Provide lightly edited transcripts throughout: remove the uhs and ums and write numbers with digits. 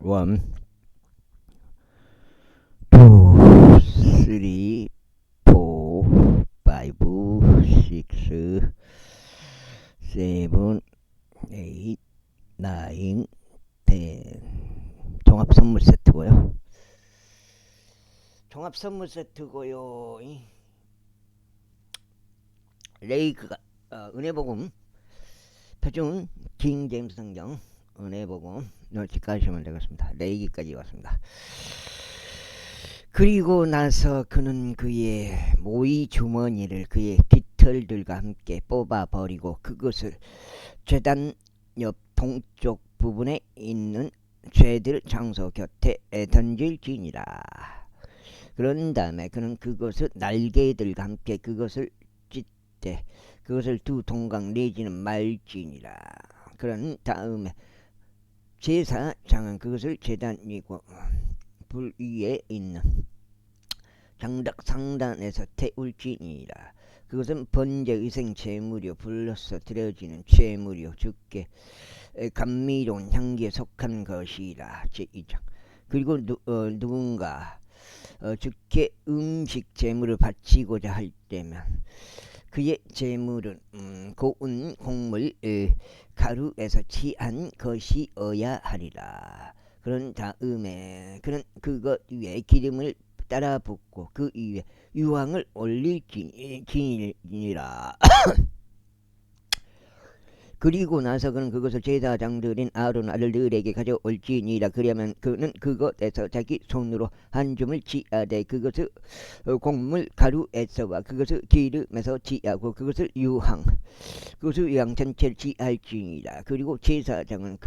원, 투, 쓰리, 포, 파이브, 식스, 세븐, 에잇, 나인, 텐. 종합 선물 세트고요. 종합 선물 세트고요. 레이크가 은혜복음 표준 킹 제임스 성경 은혜복음 널찍가시면 되겠습니다. 레이기까지 왔습니다. 그리고 나서 그는 그의 모이 주머니를 그의 깃털들과 함께 뽑아버리고 그것을 제단 옆 동쪽 부분에 있는 죄들 장소 곁에 던질지니라. 그런 다음에 그는 그것을 날개들과 함께 그것을 찢되 그것을 두 동강 내지는 말지니라. 그런 다음에 제사장은 그것을 제단 위고 불 위에 있는 장작 상단에서 태울지니라. 그것은 번제 의생 제물이요 불러서 드려지는 제물이요 주께 감미로운 향기에 속한 것이라. 제2장. 그리고 누군가 주께 음식 제물을 바치고자 할 때면 그의 제물은 고운 곡물 가루에서 취한 것이어야 하리라. 그런 다음에 그는 그것 위에 기름을 따라 붓고 그 위에 유황을 올릴지니라. 그리고 나서 그는 그것을 제사장들인 아론 아들들에게 가져올지니라. 그러면 그는 그것에서 자기 손으로 한 줌을 취하되 그것을 곡물 가루에서와 그것을 기름에서 취하고 그것을 유황 전체를 취할지니라. 그리고 제사장은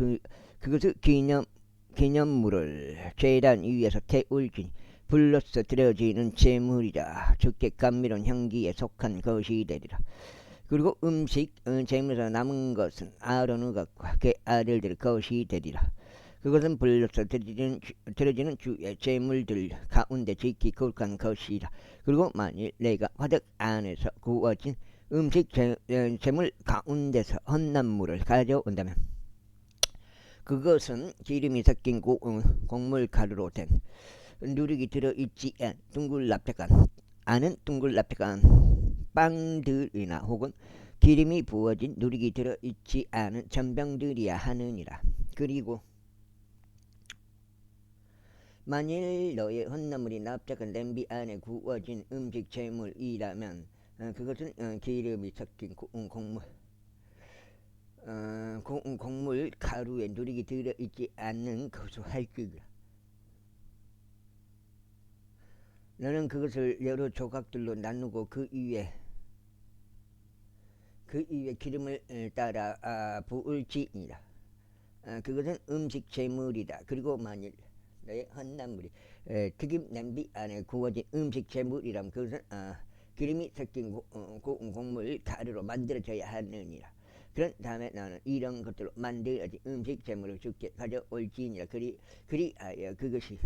그것을 기념물을 제단 위에서 태울지니 불로서 드려지는 제물이라. 주께 감미로운 향기에 속한 것이 되리라. 그리고 음식 제물에서 남은 것은 아론의 것과 그 아들들 것이 되리라. 그것은 불로서 드려지는 주의 제물들 가운데 지키 거룩한 것이라. 그리고 만일 내가 화덕 안에서 구워진 음식 제물 가운데서 헛난물을 가져온다면 그것은 기름이 섞인 곡물 가루로 된 누룩이 들어있지 않은 둥글납작한 빵들이나 혹은 기름이 부어진 누룩이 들어있지 않은 전병들이야 하느니라. 그리고 만일 너의 헛나물이 납작한 냄비 안에 구워진 음식 제물이라면 그것은 기름이 섞인 곡물 가루에 누룩이 들어있지 않는 것으로 할지라. 너는 그것을 여러 조각들로 나누고 그 위에 기름을 따라 부을지니라. 그것은 음식 제물이다. 그리고 만일 너의 헛난물이 튀김 냄비 안에 구워진 음식 제물이라면 그것은 기름이 섞인 곡물 가루로 만들어져야 하느니라. 그런 다음에 나는 이런 것들로 만들어진 음식 제물을 주께 가져올지니라. 그리하여 그것이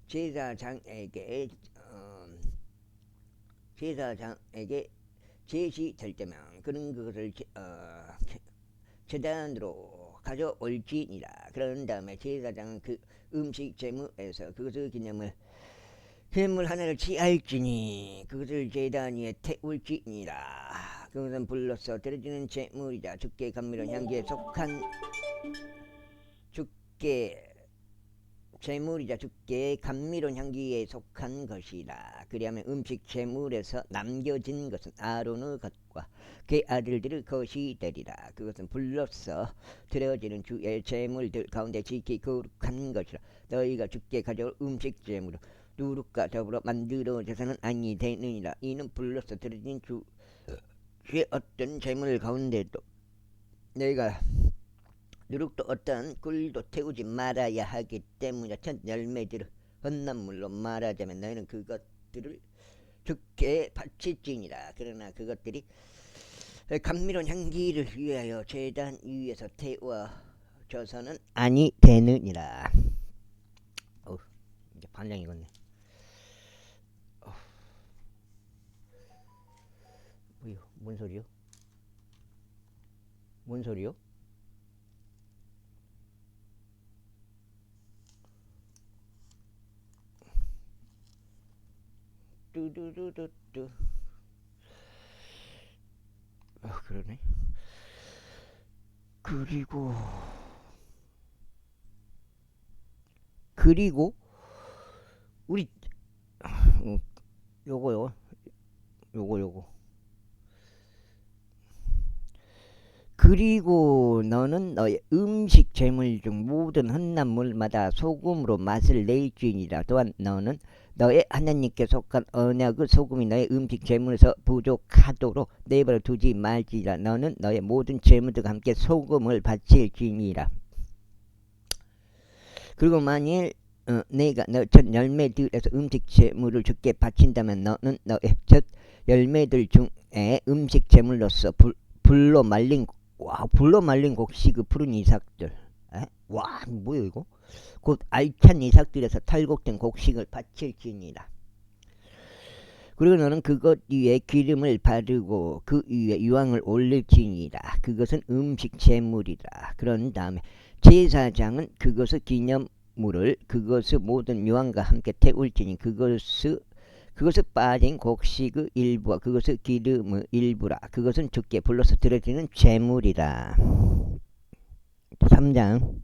제사장에게 제시될 때면 그는 그것을 제단으로 가져올지니라. 그런 다음에 제사장은 그 음식 제물에서 그것을 기념물 하나를 취할지니 그것을 제단 위에 태울지니라. 그것은 불로서 드려지는 제물이다. 주께 감미로운 향기에 속한 제물이자 주께 감미로운 향기에 속한 것이라. 그리하면 음식 제물에서 남겨진 것은 아론의 것과 그 아들들의 것이 되리라. 그것은 불로서 드려지는 주의 제물들 가운데 지키 거룩한 것이라. 너희가 주께 가져올 음식 제물로 누룩과 더불어 만들어져서는 아니 되느니라. 이는 불로서 드려진 주의 어떤 제물 가운데도 너희가 누룩도 어떤 꿀도 태우지 말아야 하기 때문에 첫 열매들을 헛난물로 말하자면 너희는 그것들을 주께 바칠지니라. 그러나 그것들이 감미로운 향기를 위하여 제단 위에서 태워져서는 아니 되느니라. 이제 반장 익었네. 뭔 소리요? 뭔 소리요? 뚜두두두뚜. 그러네. 그리고 우리 요거요. 요거. 그리고 너는 너의 음식 재물 중 모든 혼합물마다 소금으로 맛을 낼지니라. 또한 너는 너의 하나님께 속한 언약의 소금이 너의 음식 재물에서 부족하도록 내버려 두지 말지라. 너는 너의 모든 재물들과 함께 소금을 바칠지니라. 그리고 만일 내가 너 첫 열매들에서 음식 재물을 주께 바친다면 너는 너의 첫 열매들 중에 음식 재물로서 불로 말린 곡식 그 푸른 이삭들. 와 뭐야 이거? 곧 알찬 이삭들에서 탈곡된 곡식을 바칠지니라. 그리고 너는 그것 위에 기름을 바르고 그 위에 유황을 올릴지니라. 그것은 음식 제물이라. 그런 다음에 제사장은 그것을 기념물을 그것을 모든 유황과 함께 태울지니 그것을 빠진 곡식의 일부와 그것을 기름의 일부라. 그것은 주께 불러서 드려지는 제물이라. 3장.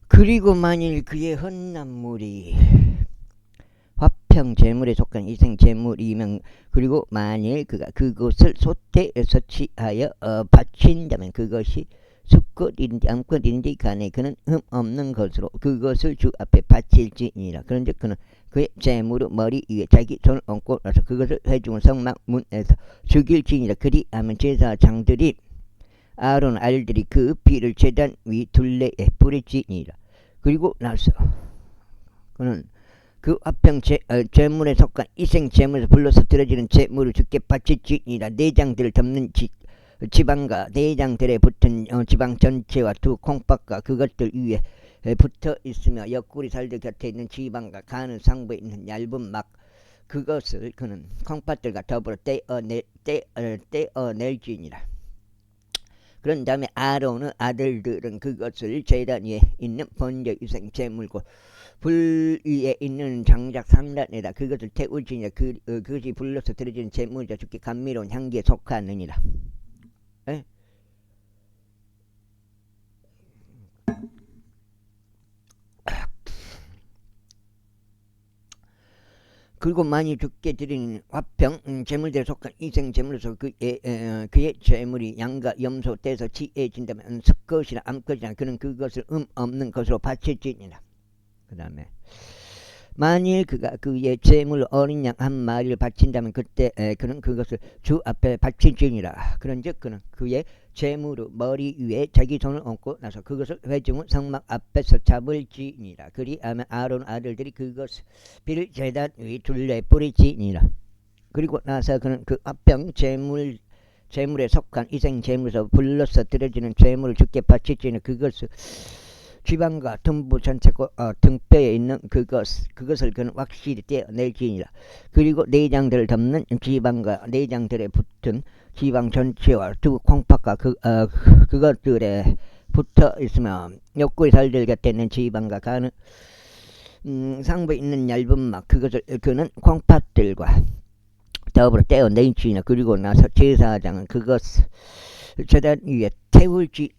그리고 만일 그의 헌납물이 화평 제물에 속한 이생 제물이면 그리고 만일 그가 그것을 소태에서 취하여 바친다면 그것이 수컷인지 암컷인지 간에 그는 흠 없는 것으로 그것을 주 앞에 바칠지니라. 그런즉 그는 그의 제물의 머리 위에 자기 손을 얹고 나서 그것을 회중 성막 문에서 죽일지니라. 그리하면 제사장들이 아론 아들들이 그 피를 제단 위 둘레에 뿌릴지니라. 그리고 나서 그는 그 화평 제물에 속한 이생 제물에서 불러서 드려지는 제물을 주께 바칠지니라. 내장들을 덮는 지방과 내장들에 붙은 지방 전체와 두 콩팥과 그것들 위에 붙어 있으며 옆구리 살들 곁에 있는 지방과 간의 상부에 있는 얇은 막 그것을 그는 콩팥들과 더불어 떼어낼지니라. 그런 다음에 아론의 아들들은 그것을 제단 위에 있는 번제 유생 제물고 불 위에 있는 장작 상단에다 그것을 태울지니라. 그것이 불러서 드려지는 제물이자 주께 감미로운 향기에 속하느니라. 에? 그리고 많이 주께 드리는 화평 제물대로 속한 이생 제물로서 그의 제물이 양과 염소 떼서 취해진다면 수컷이나 암컷이나 그는 그것을 없는 것으로 바칠지니라. 그 다음에 만일 그가 그의 제물 어린 양 한 마리를 바친다면 그때 그는 그것을 주 앞에 바칠지니라. 그런즉 그는 그의 제물의 머리 위에 자기 손을 얹고 나서 그것을 회중의 성막 앞에서 잡을지니라. 그리하면 아론 아들들이 그것을 비를 제단 위 둘레에 뿌리지니라. 그리고 나서 그는 그 화평 제물에 속한 이생 제물에서 불러서 드려지는 제물을 주께 바칠지니 그것을 지방과 등부 전체고 등뼈에 있는 그것을 그는 확실히 떼어낼지니라. 그리고 내장들을 덮는 지방과 내장들에 붙은 지방 전체와 두 콩팥과 그것들에 붙어 있으며 옆구리 살들 곁에 있는 지방과 간의 상부에 있는 얇은 막 그것을 그는 콩팥들과 더불어 떼어낼지니라. 그리고 나서 제사장은 그것을 제단 위에 태울지니라.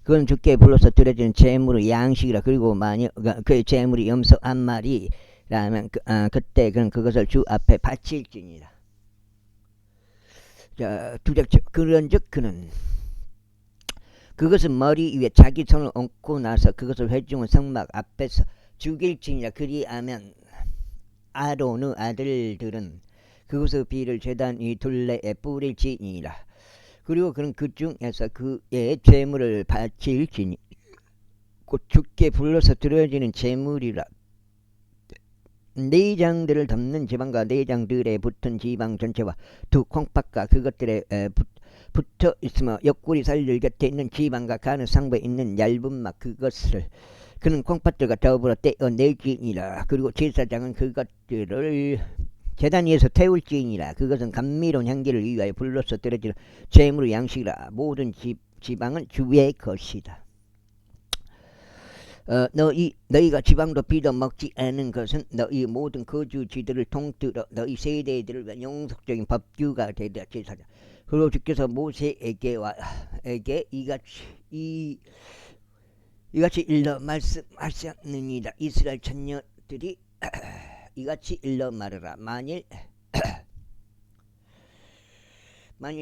그건 주께 불러서 드려지는 제물의 양식이라. 그리고 만일 그의 제물이 염소 한 마리라면 그때 그는 그것을 주 앞에 바칠지니라. 자, 그런즉 그는 그것은 머리 위에 자기 손을 얹고 나서 그것을 회중의 성막 앞에서 죽일지니라. 그리하면 아론의 아들들은 그것의 비를 제단 위 둘레에 뿌릴지니라. 그리고 그는 그 중에서 그의 제물을 바칠지니 곧 주께 불러서 드려지는 제물이라. 내장들을 덮는 지방과 내장들에 붙은 지방 전체와 두 콩팥과 그것들에 붙어 있으며 옆구리 살들 곁에 있는 지방과 간의 상부에 있는 얇은 막 그것을 그는 콩팥들과 더불어 떼어낼지니라. 그리고 제사장은 그것들을 제단 위에서 태울지니라. 그것은 감미로운 향기를 위하여 불로서 드려지는 제물의 양식이라. 모든 지방은 주의 것이다. 너희가 지방도 비도 먹지 않은 것은 너희 모든 거주지들을 통틀어 너희 세대들을 위한 영속적인 법규가 되리라. 제사장. 그리고 주께서 모세에게 이같이 일러 말씀하셨느니라. 이스라엘 자녀들이 이같이 일러 말하라. 만일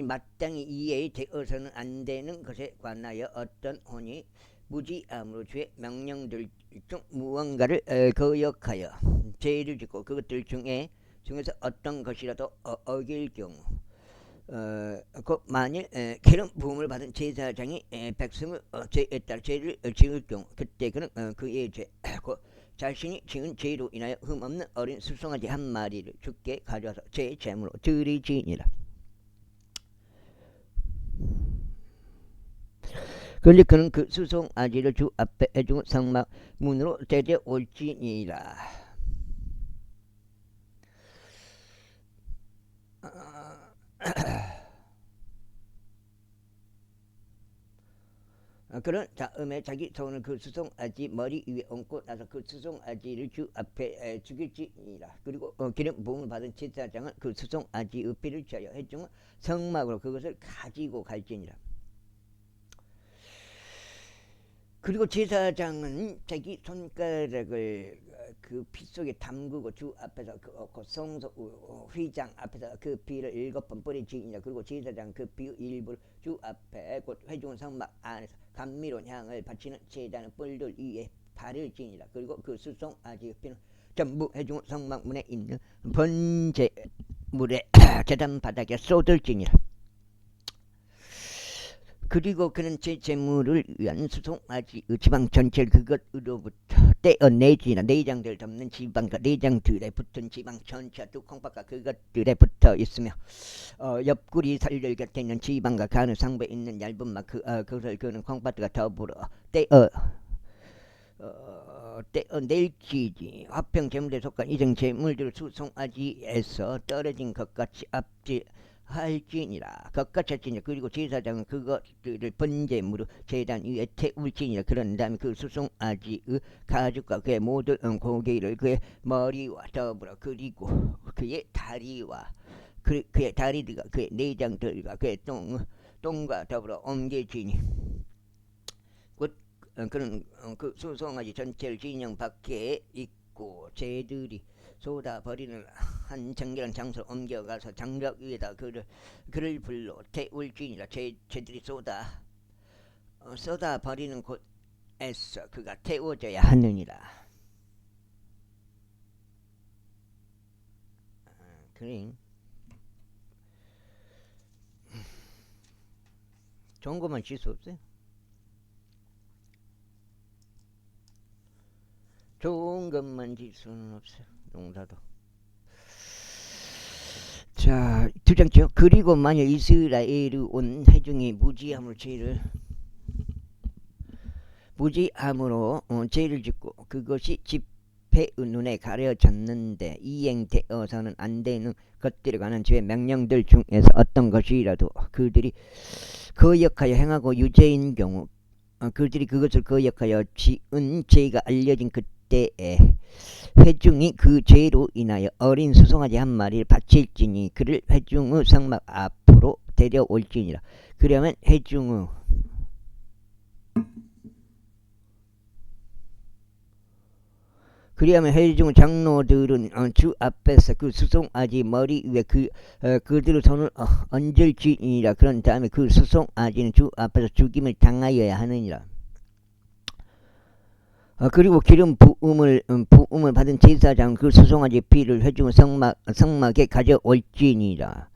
마땅히 이해되어서는 안 되는 것에 관하여 어떤 혼이 무지함으로 주의 명령들 중 무언가를 거역하여 죄를 짓고 그것들 중에서 어떤 것이라도 어길 경우 곧 만일 기름 부음을 받은 제사장이 백성을 죄에 따라 죄를 지을 경우 그때 그는 그의 죄 곧 자신이 지은 죄로 인하여 흠없는 어린 수송아지 한 마리를 주께 가져와서 제 제물로 드리지니라. 그런데 그는 그 수송아지를 주 앞에 해중 성막 문으로 데려올지니라. 그런 다음에 자기 손을 그 수송아지 머리 위에 얹고 나서 그 수송아지를 주 앞에 죽일지니라. 그리고 기름 부음을 받은 제사장은 그 수송아지의 피를 취하여 해중 성막으로 그것을 가지고 갈지니라. 그리고 제사장은 자기 손가락을 그 피 속에 담그고 주 앞에서 그 성소 휘장 앞에서 그 피를 7번 뿌리지니라. 그리고 제사장 그 피 일부를 주 앞에 곧 회중 성막 안에서 감미로운 향을 바치는 제단의 뿔들 위에 바를지니라. 그리고 그 수송아지의 피는 전부 회중 성막 문에 있는 번제물에 제단 바닥에 쏟을지니라. 그리고 그는 제 제물을 위한 수송아지의 지방 전체를 그것으로부터 떼어내지나 내장들 덮는 지방과 내장들에 붙은 지방 전체와 두 콩팥과 그것들에 붙어 있으며 옆구리 살들 곁에 있는 지방과 간의 상부에 있는 얇은 막 그것을 그는 콩팥과 더불어 떼어낼지니. 화평 제물에 속한 이정 제물들 수송아지에서 떨어진 것 같이 할지니라. 그것같이 할지니라. 그리고 제사장은 그것들을 번제물로 제단 위에 태울지니라. 그런 다음에 그 수송아지의 가죽과 그의 모든 고기를 그의 머리와 더불어 그리고 그의 다리와 그의 다리들과 그의 내장들과 그의 똥과 더불어 옮겨지니 곧 그는 그 수송아지 전체를 진영 밖에 있고 제들이 쏟아 버리는 한 정결한 장소로 옮겨가서 장벽 위에다 그를 불러 태울지니라. 제들이 쏟아 버리는 곳에서 그가 태워져야 하느니라. 그래. 좋은 것만 질 수 없어요. 좋은 것만 질 수는 없어요. 농사도. 자, 두 장죠. 그리고 만일 이스라엘이 온 회중이 무지함으로 죄를 짓고 그것이 집회의 눈에 가려졌는데 이행되어서는 안 되는 것들에 관한 주의 명령들 중에서 어떤 것이라도 그들이 거역하여 행하고 유죄인 경우 그들이 그것을 거역하여 지은 죄가 알려진 그때에 회중이 그 죄로 인하여 어린 수송아지 한 마리를 바칠지니 그를 회중의 성막 앞으로 데려올지니라. 그러면 회중의 장로들은 주 앞에서 그 수송아지 머리 위에 그들의 손을 얹을지니라. 그런 다음에 그 수송아지는 주 앞에서 죽임을 당하여야 하느니라. 그리고 기름 부음을 받은 제사장은 그 수송아지 피를 회중 성막에 가져올지니라.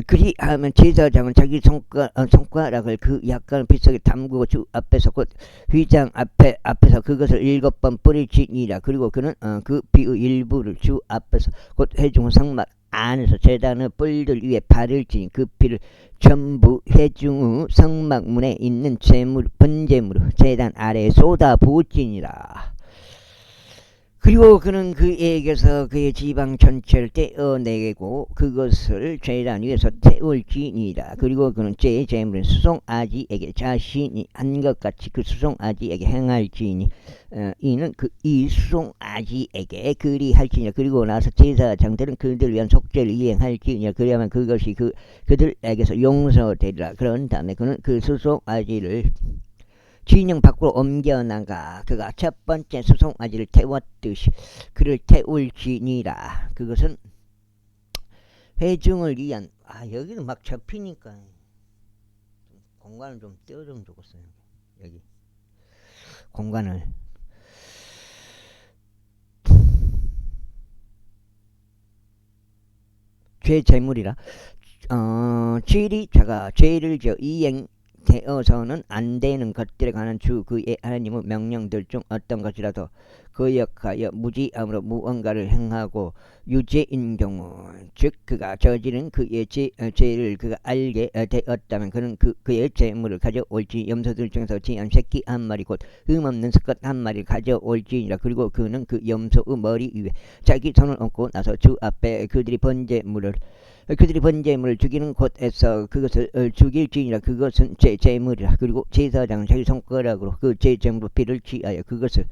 그리하면 제사장은 자기 손가락을 그 약간의 피 속에 담그고 주 앞에서 곧 휘장 앞에서 그것을 7번 뿌릴지니라. 그리고 그는 그 피의 일부를 주 앞에서 곧 회중 성막 안에서 제단의 뿔들 위에 발을 지닌 그 피를 전부 회중의 성막문에 있는 재물 번제물로 제단 아래에 쏟아 부을지니라. 그리고 그는 그에게서 그의 지방 전체를 떼어내고 그것을 제단 위에서 태울지니라. 그리고 그는 제물은 수송아지에게 자신이 한 것 같이 그 수송아지에게 행할지니 이는 이 수송아지에게 그리할지니라. 그리고 나서 제사장들은 그들을 위한 속죄를 이행할지니라. 그리하면 그것이 그들에게서 용서되리라. 그런 다음에 그는 그 수송아지를 진영 밖으로 옮겨나가 그가 첫 번째 수송아지를 태웠듯이 그를 태울지니라. 그것은 회중을 위한 여기는 막 접히니까 공간을 좀 떼어주면 좋겠어요. 여기 공간을 죄제물이라 죄를 져 이행되어서는 안 되는 것들에 관한 주 그의 하나님의 명령들 중 어떤 것이라도 거역하여 무지함으로 무언가를 행하고 유죄인 경우, 즉 그가 저지른 그의 죄를 그가 알게 되었다면 그는 그의 죄물을 가져올지 염소들 중에서 지한 새끼 한 마리 곧 흠없는 수컷 한 마리를 가져올지니라. 그리고 그는 그 염소의 머리 위에 자기 손을 얹고 나서 주 앞에 그들이 번제물을 죽이는 곳에서 그것을 죽일지니라. 그것은 제물이라. 그리고 제사장은 자기 손가락으로 그 제물로 피를 취하여 그것을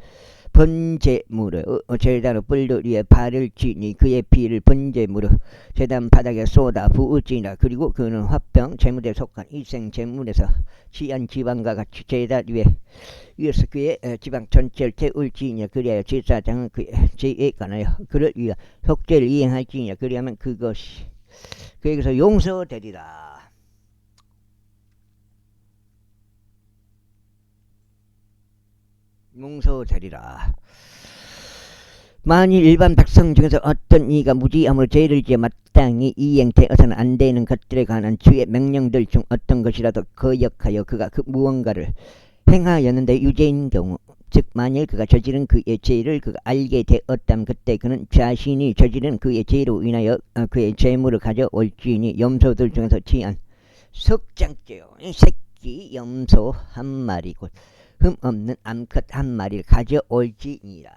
번제물을 제단의 뿔들 위에 발을 치니 그의 피를 번제물을 제단 바닥에 쏟아 부을지니라. 그리고 그는 화병 제물에 속한 일생 제물에서 취한 지방과 같이 제단 위에서 그의 지방 전체를 태울지니라. 그리하여 제사장은 그의 죄에 관하여 그를 위하여 속죄를 이행할지니라. 그리하면 그것이 그에게서 용서되리라. 용서되리라. 만일 일반 백성 중에서 어떤 이가 무지함으로 죄를 지어 마땅히 이행되어서는 안 되는 것들에 관한 주의 명령들 중 어떤 것이라도 거역하여 그가 그 무언가를 행하였는데 유죄인 경우, 즉 만일 그가 저지른 그의 죄를 그가 알게 되었다면 그때 그는 자신이 저지른 그의 죄로 인하여 그의 죄물을 가져올지니 염소들 중에서 취한 석장죄요 새끼 염소 한 마리 곧 흠없는 암컷 한 마리를 가져올지니라.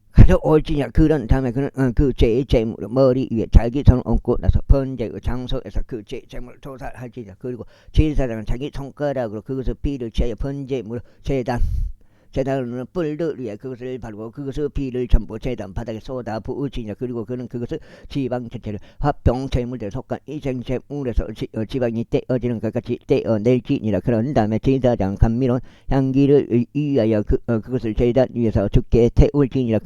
가져올지니라. 그런 다음에 그는 그 죄의 제물을 머리 위에 자기 손을 얹고 나서 번제의 장소에서 그 죄의 제물을 도살할지니라. 그리고 제사장은 자기 손가락으로 그것을 피를 취하여 번제물을 제단은 뿔들 위에 그것을 바르고 그것의 피를 전부 제단 바닥에 쏟아 부을지니라. 그리고 그는 그것을 지방 전체를 화병 제물에 속한 이생 제물에서 지방이 떼어지는 것 같이 떼어낼지니라. 그런 다음에 제사장은 감미로운 향기를 위하여 그것을 제단 위에서 죽게 태울지니라.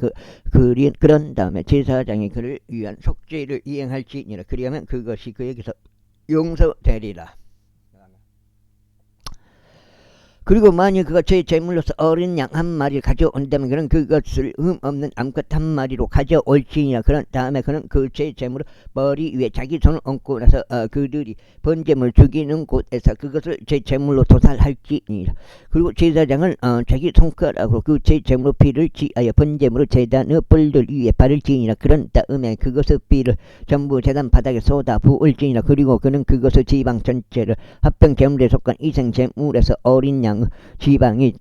그런 다음에 제사장이 그를 위한 속죄를 이행할지니라. 그리하면 그것이 그에게서 용서되리라. 그리고 만일 그가 제물로서 어린 양 한 마리를 가져온다면 그는 그것을 흠없는 암컷 한 마리로 가져올지니라. 그런 다음에 그는 그 제물을 머리 위에 자기 손을 얹고 나서 그들이 번제물 죽이는 곳에서 그것을 제물로 도살할지니라. 그리고 제사장은 자기 손가락으로 그 제물로 피를 취하여 번제물을 제단의 뿔들 위에 바를 지니라. 그런 다음에 그것의 피를 전부 제단 바닥에 쏟아 부을지니라. 그리고 그는 그것의 지방 전체를 합병 제물에 속한 이생 제물에서 어린 양 지방이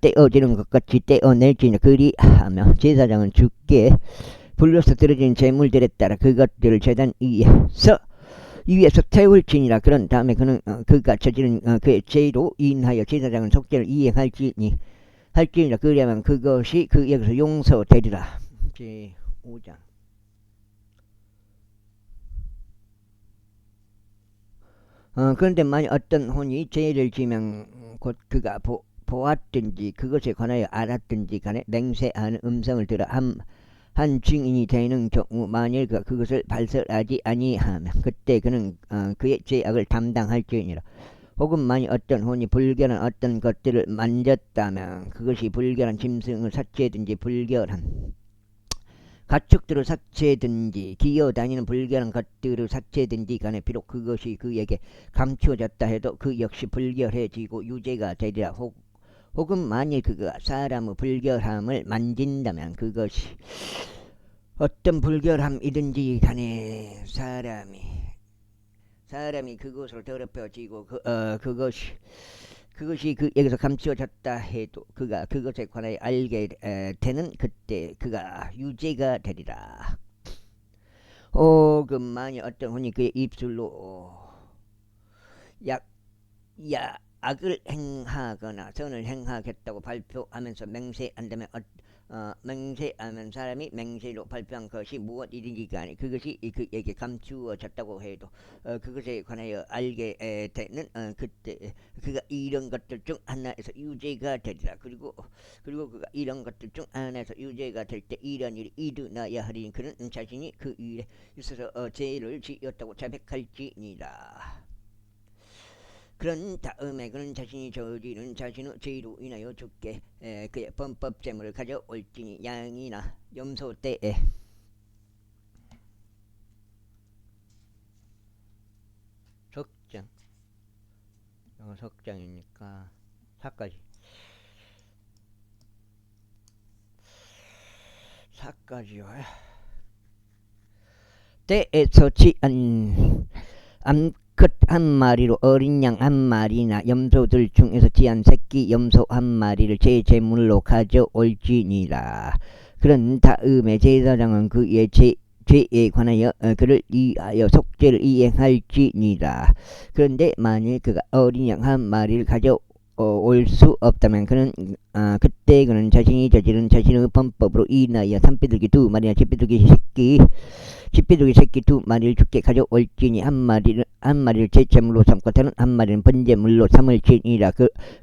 떼어지는 것 같이 떼어낼지니 그리하며 제사장은 주께 불로서 떨어진 제물들에 따라 그것들을 제단 위에서 태울지니라. 그런 다음에 그는 그가 저지른 그의 죄로 인하여 제사장은 속죄를 이행할지니라. 그리하면 그것이 그에게서 용서되리라. 제5장 그런데 만약 어떤 혼이 죄를 지면 곧 그가 보았든지 그것에 관하여 알았든지 간에 맹세하는 음성을 들어 한 증인이 되는 경우 만일 그가 그것을 발설하지 아니하면 그때 그는 그의 죄악을 담당할지니라. 혹은 만일 어떤 혼이 불결한 어떤 것들을 만졌다면 그것이 불결한 짐승을 삭제든지 불결한 가축들을 삭제든지 기어다니는 불결한 것들을 삭제든지 간에 비록 그것이 그에게 감추어졌다 해도 그 역시 불결해지고 유죄가 되리라. 혹은 만일 그가 사람의 불결함을 만진다면 그것이 어떤 불결함이든지 간에 사람이 그것으로 더럽혀지고 그것이 여기서 감추어졌다 해도 그가 그것에 관하여 알게 되는 그때 그가 유죄가 되리라. 혹은 만일 어떤 혼이 그의 입술로 악을 행하거나 선을 행하겠다고 발표하면서 맹세한다면 맹세하면 사람이 맹세로 발표한 것이 무엇이든지 간에 그것이 그에게 감추어졌다고 해도 그것에 관하여 알게 되는 그때 그가 이런 것들 중 하나에서 유죄가 되리라. 그리고 그가 이런 것들 중 하나에서 유죄가 될 때 이런 일이 일어나야 하리니 그는 자신이 그 일에 있어서 죄를 지었다고 자백할지니라. 그런 다음에 그는 자신이 저지른 자신의 죄로 인하여 죽게 그의 범법제물을 가져올지니 양이나 염소 떼에 석장 영어 석장이니까 4가지요. 떼에서 취한 암컷 한 마리로 어린 양 한 마리나 염소들 중에서 지한 새끼 염소 한 마리를 제 제물로 가져올지니라. 그런 다음에 제사장은 그의 죄에 관하여 그를 위하여 속죄를 이행할지니라. 그런데 만일 그가 어린 양 한 마리를 가져올 수 없다면 그는 그때 그는 자신이 저지른 자신의 범법으로 인하여 산비둘기 2마리나 쥐비둘기 새끼 2마리를 죽게 가져올지니 한 마리를 제 제물로 삼고 다른 한 마리는 번제물로 삼을지니라.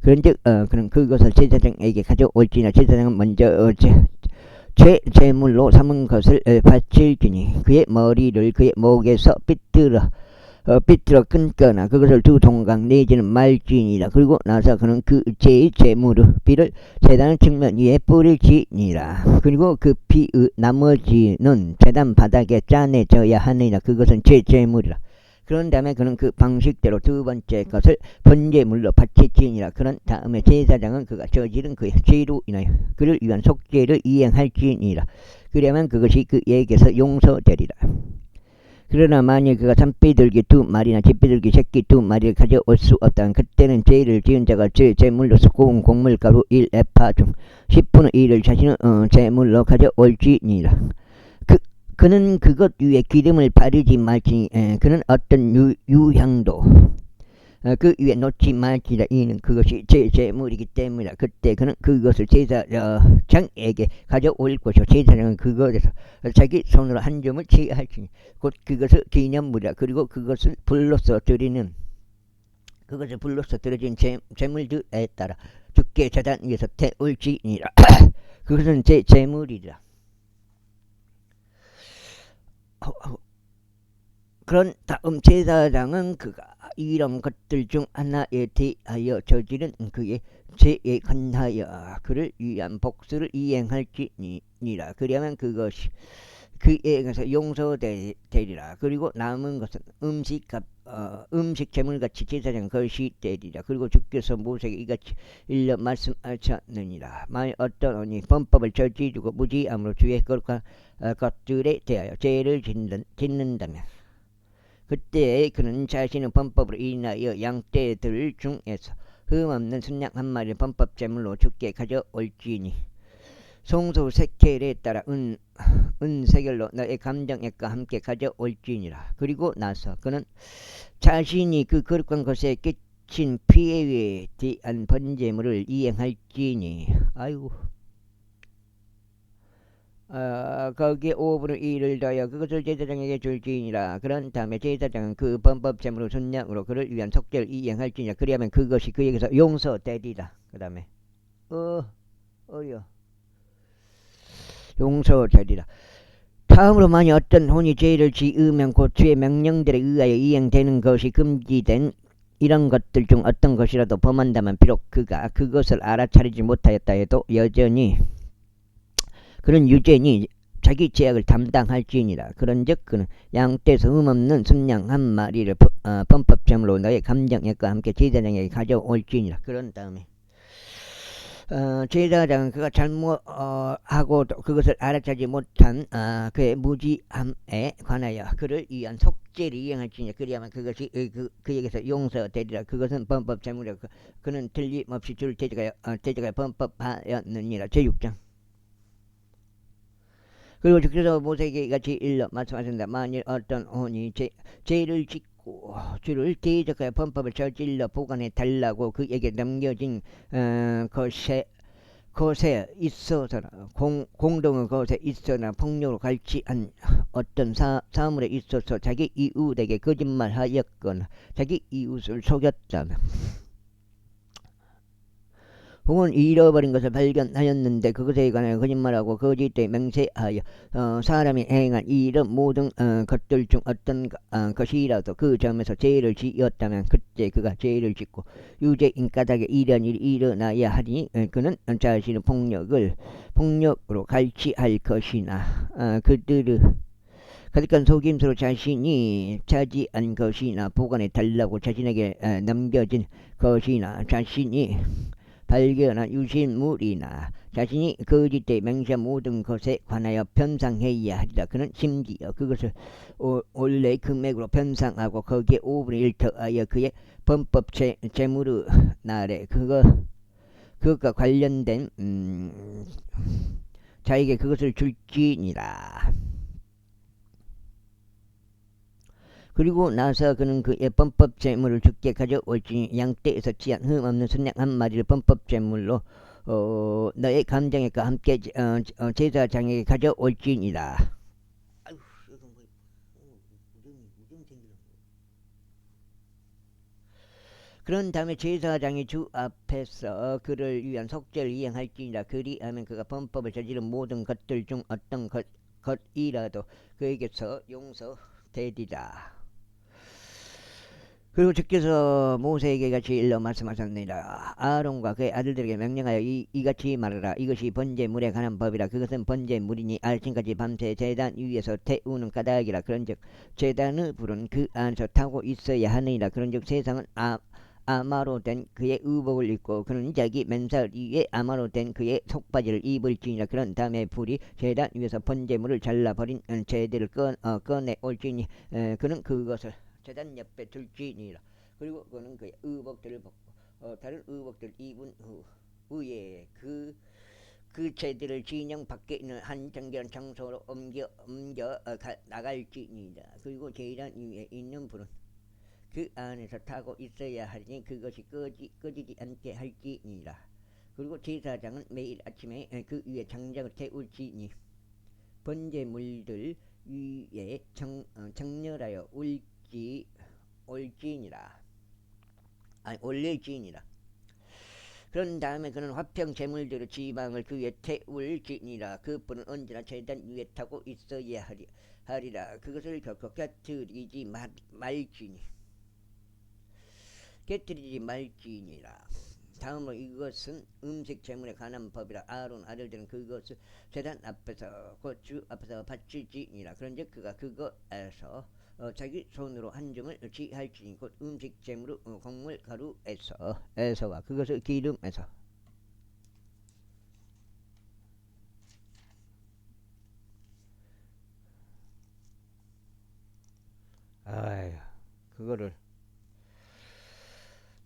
그런즉 그는 그것을 제사장에게 가져올지나 제사장은 먼저 제물로 삼은 것을 바칠지니 그의 머리를 그의 목에서 삐뚤어 끊거나 그것을 2동강 내지는 말지니라. 그리고 나서 그는 그 제물의 피를 제단 측면 위에 뿌릴지니라. 그리고 그 피의 나머지는 제단 바닥에 짜내져야 하느니라. 그것은 제물이라. 그런 다음에 그는 그 방식대로 2번째 것을 번제물로 바칠지니라. 그런 다음에 제사장은 그가 저지른 그의 죄로 인하여 그를 위한 속죄를 이행할지니라. 그러면 그것이 그에게서 용서되리라. 그러나 만일 그가 산비둘기 2마리나 쥐비둘기 새끼 2마리를 가져올 수 없다면 그때는 죄를 지은 자가 제물로서 고운 곡물가루 1에파 중 10분의 1을 자신의 제물로 가져올지니라. 그는 그것 위에 기름을 바르지 말지니 그는 어떤 유향도 그 위에 놓지 말지라. 이는 그것이 제물이기 때문이라. 그때 그는 그것을 제사장에게 가져올 것이요 제사장은 그것에서 자기 손으로 한 점을 취할지니 곧 그것을 기념물이라. 그리고 그것을 불로써 드려진 제물들에 따라 주께 제단 위에서 태울지니라. 그것은 제물이라. 그런 다음 제사장은 그가 이런 것들 중 하나에 대하여 저지른 그의 죄에 관하여 그를 위한 복수를 이행할지니라. 그러면 그것이 그에게서 용서되리라. 그리고 남은 것은 음식 제물같이 제사장 것이 되리라. 그리고 주께서 모세에게 이같이 일러 말씀하셨느니라. 만일 어떤 언이 범법을 저지르고 무지함으로 주의 거룩한 것들에 대하여 죄를 짓는다면 그때 그는 자신의 범법으로 인하여 양떼들 중에서 흠없는 순양 한 마리를 범법제물로 주께 가져올지니 송수 세켈에 따라 은 세겔로 너의 감정액과 함께 가져올지니라. 그리고 나서 그는 자신이 그 거룩한 것에 끼친 피해에 대한 번제물을 이행할지니 거기에 5분의 1을 더하여 그것을 제사장에게 줄지니라. 그런 다음에 제사장은 그 범법제물로 순양으로 그를 위한 속죄를 이행할지니라. 그리하면 그것이 그에게서 용서되리라. 그 다음에 용서되리라. 다음으로 만일 어떤 혼이 죄를 지으면 곧 주의 명령들에 의하여 이행되는 것이 금지된 이런 것들 중 어떤 것이라도 범한다면 비록 그가 그것을 알아차리지 못하였다 해도 여전히 그는 유죄니 자기 죄악을 담당할지니라. 그런즉 그는 양떼에서 흠없는 순양 한 마리를 범법제물로 너의 감정액과 함께 제사장에게 가져올지니라. 그런 다음에 제사장은 그가 잘못 하고도 그것을 알아차지 못한 그의 무지함에 관하여 그를 위한 속죄를 이행할지니 그리하면 그것이 그에게서 용서되리라. 그것은 범법 재물이라. 그는 틀림없이 줄 대적하여 범법하였느니라. 제6장. 그리고 주께서 모세에게 같이 일러 말씀하신다. 만일 어떤 혼이 죄를 짓고 주를 대적하여 범법을 저질러 보관해 달라고 그에게 넘겨진 것에 있어서나 공동의 것에 있어나 폭력으로 갈취한 어떤 사물에 있어서 자기 이웃에게 거짓말하였거나 자기 이웃을 속였다면 혹은 잃어버린 것을 발견하였는데 그것에 관하여 거짓말하고 거짓되 맹세하여 사람이 행한 이 일은 모든 것들 중 어떤 것이라도 그 점에서 죄를 지었다면 그때 그가 죄를 짓고 유죄인 까닭에 이런 일이 일어나야 하니 그는 자신의 폭력으로 갈취할 것이나 그들의 가득한 속임수로 자신이 차지한 것이나 보관해 달라고 자신에게 넘겨진 것이나 자신이 발견한 유실물이나 자신이 거짓되 맹세한 모든 것에 관하여 변상해야 하리라. 그는 심지어 그것을 원래 금액으로 변상하고 거기에 5분의 1 더하여 그의 범법 재물의 날에 그것과 관련된 자에게 그것을 줄지니라. 그리고 나서 그는 그의 범법 재물을 주께 가져올지니 양떼에서 치한 흠없는 순양 한 마리를 범법 재물로 너의 감정과 함께 제사장에게 가져올지니라. 그런 다음에 제사장이 주 앞에서 그를 위한 속죄를 이행할지니라. 그리하면 그가 범법을 저지른 모든 것들 중 어떤 것이라도 그에게서 용서되리라. 그리고 주께서 모세에게 같이 일러 말씀하셨느니라. 아론과 그의 아들들에게 명령하여 이같이 말하라. 이것이 번제물에 관한 법이라. 그것은 번제물이니 아침까지 밤새 제단 위에서 태우는 까닭이라. 그런즉 제단의 불은 그 안에서 타고 있어야 하느니라. 그런즉 세상은 아마로 된 그의 의복을 입고 그는 자기 맨살 위에 아마로 된 그의 속바지를 입을지니라. 그런 다음에 불이 제단 위에서 번제물을 잘라버린 제들을 꺼내 올지니 그는 그것을 제단 옆에 둘지니라. 그리고 그는 그의 의복들을 벗고 다른 의복들 입은 후에 그 제들을 진영 밖에 있는 한 정결한 장소로 옮겨 나갈지니라. 그리고 제단 위에 있는 불은 그 안에서 타고 있어야 하니 그것이 꺼지지 않게 할지니라. 그리고 제사장은 매일 아침에 그 위에 장작을 태울지니 번제물들 위에 정렬하여 올릴지니라. 그런 다음에 그는 화평 제물들의 지방을 그 위에 태울지니라. 그 불은 언제나 제단 위에 타고 있어야 하리라. 그것을 결코 깨뜨리지 말지니라. 다음으로 이것은 음식 제물에 관한 법이라. 아론 아들들은 그것을 제단 앞에서 곧 주 앞에서 바칠지니라. 그런즉 그가 그것에서 자기 손으로 한 점을 취할지니 곧 음식 제물의 곡물 가루에서와 그것을 기름에서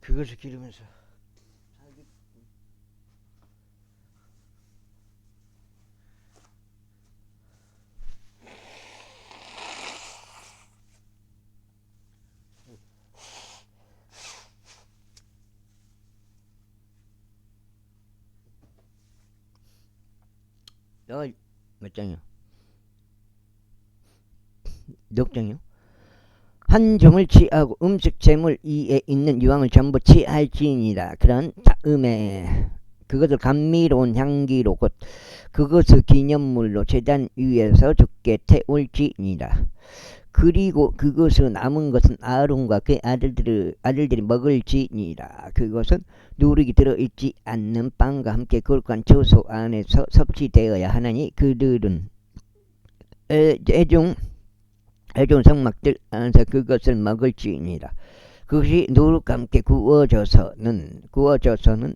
그것을 기름에서 몇 장이요? 6장이요? 한 점을 취하고 음식 제물 위에 있는 유황을 전부 취할지니라. 그런 다음에 그것을 감미로운 향기로 곧 그것을 기념물로 제단 위에서 주께 태울지니라. 그리고 그것을 남은 것은 아론과 그의 아들들이 먹을지니라. 그것은 누룩이 들어있지 않는 빵과 함께 거룩한 처소 안에서 섭취되어야 하나니 그들은 애종 성막들 안에서 그것을 먹을지니라. 그것이 누룩과 함께 구워져서는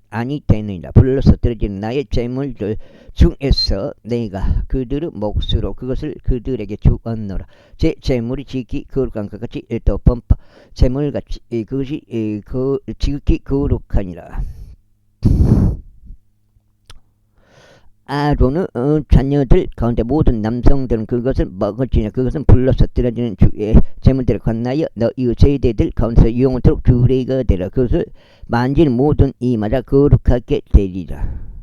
아니 되느니라. 불러서 떨어지는 나의 재물들 중에서 내가 그들의 몫으로 그것을 그들에게 주었노라. 제 재물이 지극히 거룩한 것 같이 또 범법 재물같이 그것이 지극히 거룩하니라. 아론의 자녀들 가운데 모든 남성들은 그것을 먹을지니 그것은 불러서 떨어지는 주의 재물들을 건너여 너희 세대들 가운데서 영원토록 규례가 되라. 그것을 만지는 모든 이마다 거룩하게 되리라.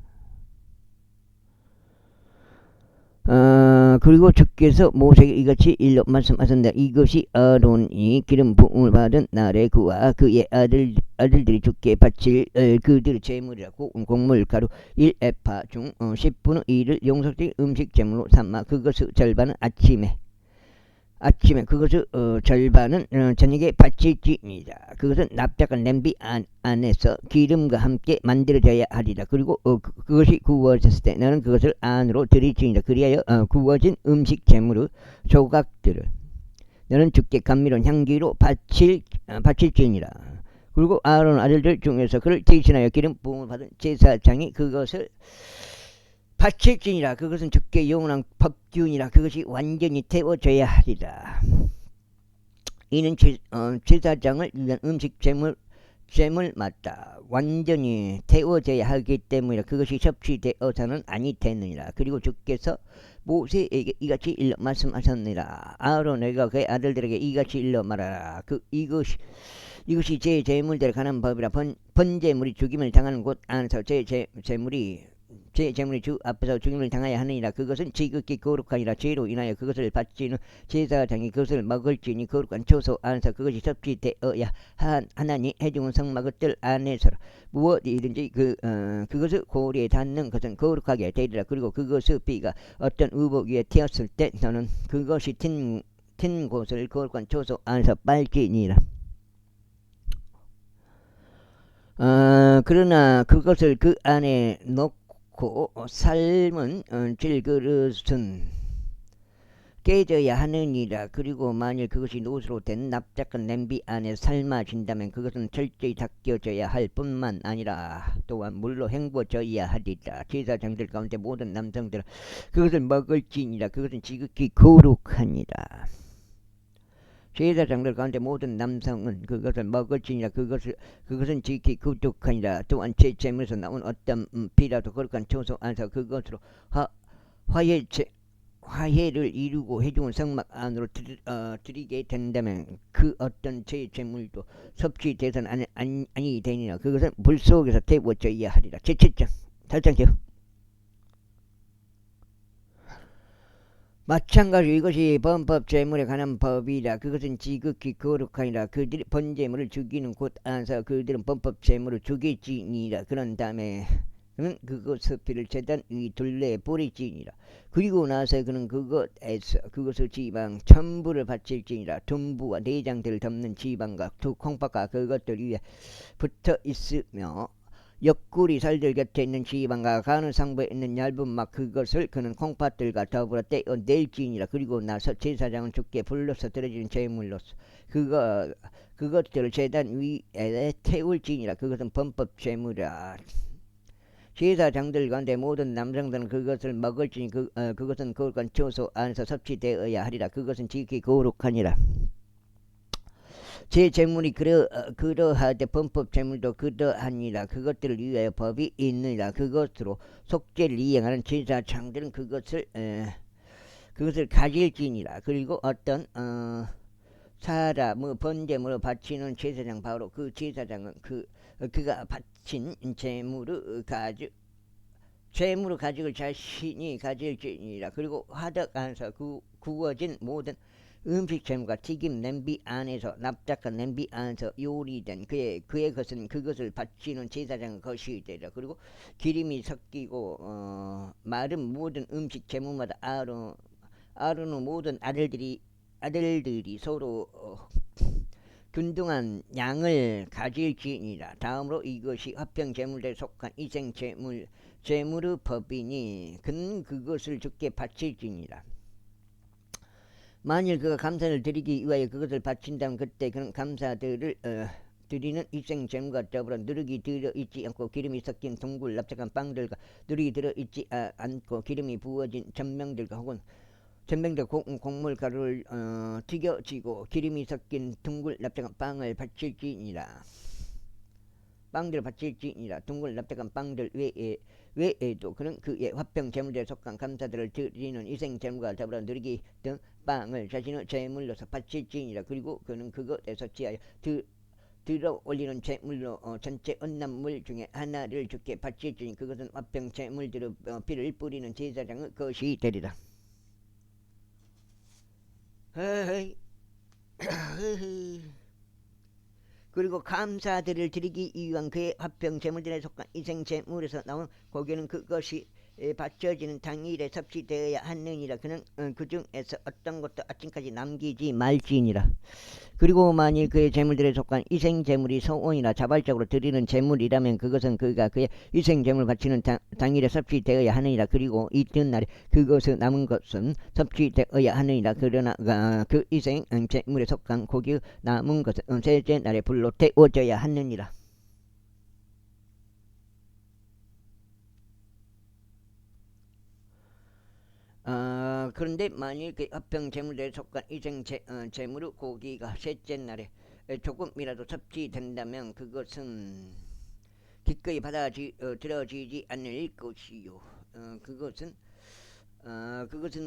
그리고 주께서 모세에게 이같이 일러 말씀하셨다. 이것이 아론이 기름 부음을 받은 날에 그와 그의 아들들이 주께 바칠 그들의 제물이라고 곡물 가루 1에파 중 10분의 1을 용속된 음식 제물로 삼아 그것의 절반은 아침에 그것의 절반은 저녁에 바칠지니라. 그것은 납작한 냄비 안에서 기름과 함께 만들어져야 하리라. 그리고 그것이 구워졌을 때 너는 그것을 안으로 들이지니라. 그리하여 구워진 음식 재물의 조각들을 너는 주께 감미로운 향기로 바칠지니라. 그리고 아론 아들들 중에서 그를 대신하여 기름 부음을 받은 제사장이 그것을 바칠지니라. 그것은 주께 영원한 법규니라. 그것이 완전히 태워져야 하리라. 이는 제사장을 위한 음식 제물마다 완전히 태워져야 하기 때문이라. 그것이 섭취되어서는 아니 되느니라. 그리고 주께서 모세에게 이같이 일러 말씀하셨느니라. 아론에게 그의 아들들에게 이같이 일러 말하라. 이것이 제 제물대로 가는 법이라. 번제물이 죽임을 당하는 곳 안에서 제 재물이 주 앞에서 죽임을 당하여 하느니라. 그것은 지극히 거룩하니라. 죄로 인하여 그것을 바치는 제사장이 그것을 먹을지니 거룩한 초소 안에서 그것이 섭취되어야 하나니 해중은 성막의 뜰 안에서라. 무엇이든지 그것을 고리에 닿는 것은 거룩하게 되리라. 그리고 그것의 피가 어떤 의복 위에 튀었을 때 너는 그것이 튄 곳을 거룩한 초소 안에서 빨지니라. 그러나 그것을 그 안에 넣고 삶은 질그릇은 깨져야 하느니라. 그리고 만일 그것이 노수로 된 납작한 냄비 안에 삶아진다면 그것은 철저히 닦여져야 할 뿐만 아니라 또한 물로 헹궈져야 하리라. 제사장들 가운데 모든 남성들은 그것을 먹을지니라. 그것은 지극히 거룩하니라. 제사장들 가운데 모든 남성은 그것을 먹을지니라. 그것은 지극히 거룩하니라. 또한 제 재물에서 나온 어떤 피라도 거룩한 초소 안에서 그것으로 화해를 이루고 해중은 성막 안으로 들이게 된다면 그 어떤 제 재물도 섭취되서는 아니 되니라. 그것은 불 속에서 태워져야 하리라. 제7장 달장해요. 마찬가지로 이것이 범법 제물에 관한 법이라. 그것은 지극히 거룩하니라. 그들이 번제물을 죽이는 곳 안에서 그들은 범법 제물을 죽일지니라. 그런 다음에 그는 그것의 피를 제단 위 둘레에 뿌릴지니라. 그리고 나서 그는 그것의 지방 전부를 바칠지니라. 둔부와 내장들을 덮는 지방과 두 콩팥과 그것들 위에 붙어 있으며 옆구리 살들 곁에 있는 지방과 가는 상부에 있는 얇은 막 그것을 그는 콩팥들과 더불어 떼어낼지니라. 그리고 나서 제사장은 주께 불러서 드려지는 제물로서 그것들을 제단 위에 태울지니라. 그것은 범법 제물이라. 제사장들 가운데 모든 남성들은 그것을 먹을지니 그것은 거룩한 초소 안에서 섭취되어야 하리라. 그것은 지극히 거룩하니라. 제 재물이 그러하되 범법 재물도 그러하니라. 그것들을 위하여 법이 있느니라. 그것으로 속죄를 이행하는 제사장들은 그것을 가질지니라. 그리고 어떤 사람의 번제물을 바치는 제사장 바로 그 제사장은 그가 바친 재물을 가지고 자신이 가질지니라. 그리고 화덕 안에서 구워진 모든 음식 재물과 튀김 냄비 안에서 납작한 냄비 안에서 요리된 그의 것은 그것을 바치는 제사장의 것이 되리라. 그리고 기름이 섞이고 마른 모든 음식 재물마다 아론의 모든 아들들이 서로 균등한 양을 가질지니라. 다음으로 이것이 화평 제물에 속한 이생 제물의 법이니 그는 그것을 주께 바칠지니라. 만일 그가 감사를 드리기 위하여 그것을 바친다면 그때 그는 감사들을 드리는 일생 제물과 더불어 누룩이 들어있지 않고 기름이 섞인 둥글 납작한 빵들과 누룩이 들어있지 않고 기름이 부어진 전병들과 혹은 전병들 곡물 가루를 튀겨지고 기름이 섞인 둥글 납작한 빵을 바칠지니라. 빵들을 바칠지니라. 둥글 납작한 빵들 외에도 그는 그의 화평 제물들에 속한 감사들을 드리는 일생 제물과 더불어 누룩이 등 빵을 자신의 제물로서 바칠지니라. 그리고 그는 그것에서 취하여 들어 올리는 제물로 전체 언납물 중에 하나를 주께 바칠지니 그것은 화평 제물들의 피를 뿌리는 제사장의 것이 되리라. 그리고 감사들을 드리기 위한 그의 화평 제물들에 속한 이생 제물에서 나온 고기는 그것이 바쳐지는 당일에 섭취되어야 하느니라. 그는 그 중에서 어떤 것도 아침까지 남기지 말지니라. 그리고 만일 그의 제물들에 속한 이생 제물이 소원이나 자발적으로 드리는 제물이라면 그것은 그가 그의 이생 제물 바치는 당일에 섭취되어야 하느니라. 그리고 이튿날에 그것을 남은 것은 섭취되어야 하느니라. 그러나 그 이생 제물에 속한 고기의 남은 것은 셋째 날에 불로 태워져야 하느니라. 그런데 만일 그 화평 제물에 속한 이생 제물의 고기가 셋째 날에 조금이라도 섭취된다면 그것은 기꺼이 들어지지 않을 것이요. 그것은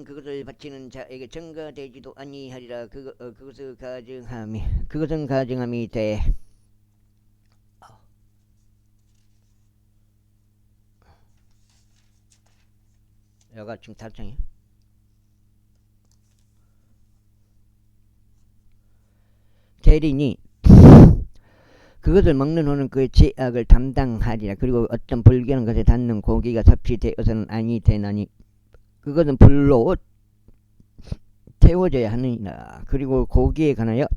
그것을 바치는 자에게 전가되지도 아니하리라. 그것은 가증함이 돼. 여가 지금 탈창이야. 대리니 그것을 먹는 후는 그의 죄악을 담당하리라. 그리고 어떤 불결한 것에 닿는 고기가 섭취되어서는 아니 되나니 그것은 불로 태워져야 하느니라. 그리고 고기에 관하여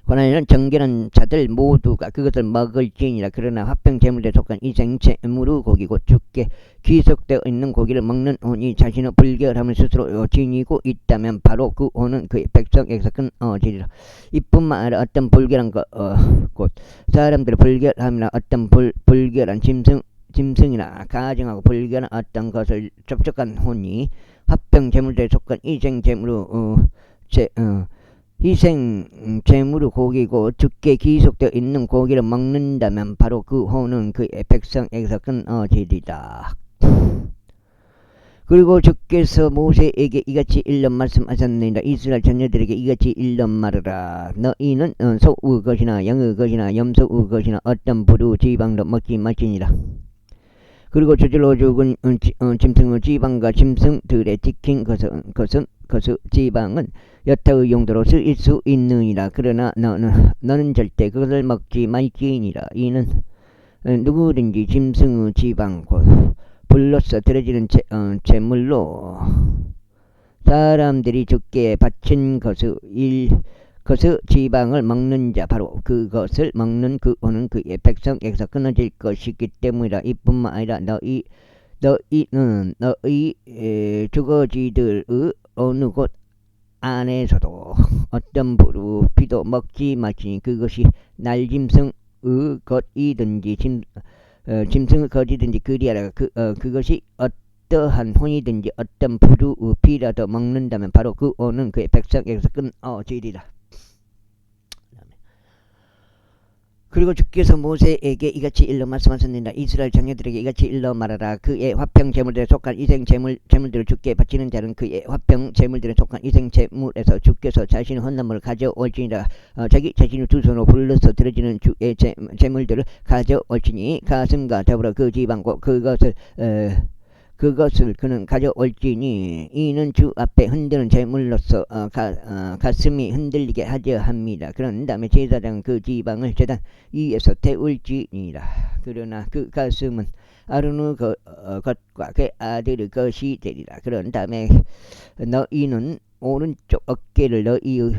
권하는 정결한 자들 모두가 그것을 먹을지니라. 그러나 화평 제물에 속한 이생 제물의 고기고 주께 귀속되어 있는 고기를 먹는 혼이 자신의 불결함을 스스로 지니고 있다면 바로 그 혼은 그의 백성에게서 끊어지리라. 이뿐만 아니라 어떤 불결한 곧 사람들의 불결함이나 어떤 불결한 짐승이나 가증하고 불결한 어떤 것을 접촉한 혼이 화평 제물에 속한 이생 제물의 희생 제물의 고기고 주께 귀속되어 있는 고기를 먹는다면 바로 그 혼은 그의 백성에게서 끊어지리라. 그리고 주께서 모세에게 이같이 일러 말씀하셨느니라. 이스라엘 자녀들에게 이같이 일러 말하라. 너희는 소의 것이나 양의 것이나 염소의 것이나 어떤 부류 지방도 먹지 말지니라. 그리고 저절로 죽은 짐승의 지방과 짐승들의 지킨 것은 지방은 여타의 용도로 쓰일 수 있느니라. 그러나 너는 절대 그것을 먹지 말지니라. 이는 누구든지 짐승의 지방 곧 불로서 드려지는 제물로 사람들이 주께 바친 것의 지방을 먹는 자 바로 그것을 먹는 그 혼은 그의 백성에게서 끊어질 것이기 때문이라. 이뿐만 아니라 너희는 너희 주거지들의 어느 곳 안에서도 어떤 부류 피도 먹지 말지니 그것이 날짐승의 것이든지 짐승의 것이든지 그리하라. 그것이 어떠한 혼이든지 어떤 부류의 피라도 먹는다면 바로 그 혼은 그의 백성에게서 끊어지리라. 그리고 주께서 모세에게 이같이 일러 말씀하셨느니라. 이스라엘 자녀들에게 이같이 일러 말하라. 그의 화평 제물들에 속한 이생 제물들을 주께 바치는 자는 그의 화평 제물들에 속한 이생 제물에서 주께서 자신의 헌나물을 가져올지니라. 자기 자신의 두 손으로 불러서 드려지는 주의 제물들을 가져올지니 가슴과 더불어 그 지방과 그것을 그는 가져올지니 이는 주 앞에 흔드는 제물로서 가슴이 흔들리게 하려 합니다. 그런 다음에 제사장은 그 지방을 제단 위에서 태울지니라. 그러나 그 가슴은 아론의 것과 그 아들의 것이 되리라. 그런 다음에 너희는 오른쪽 어깨를 너희의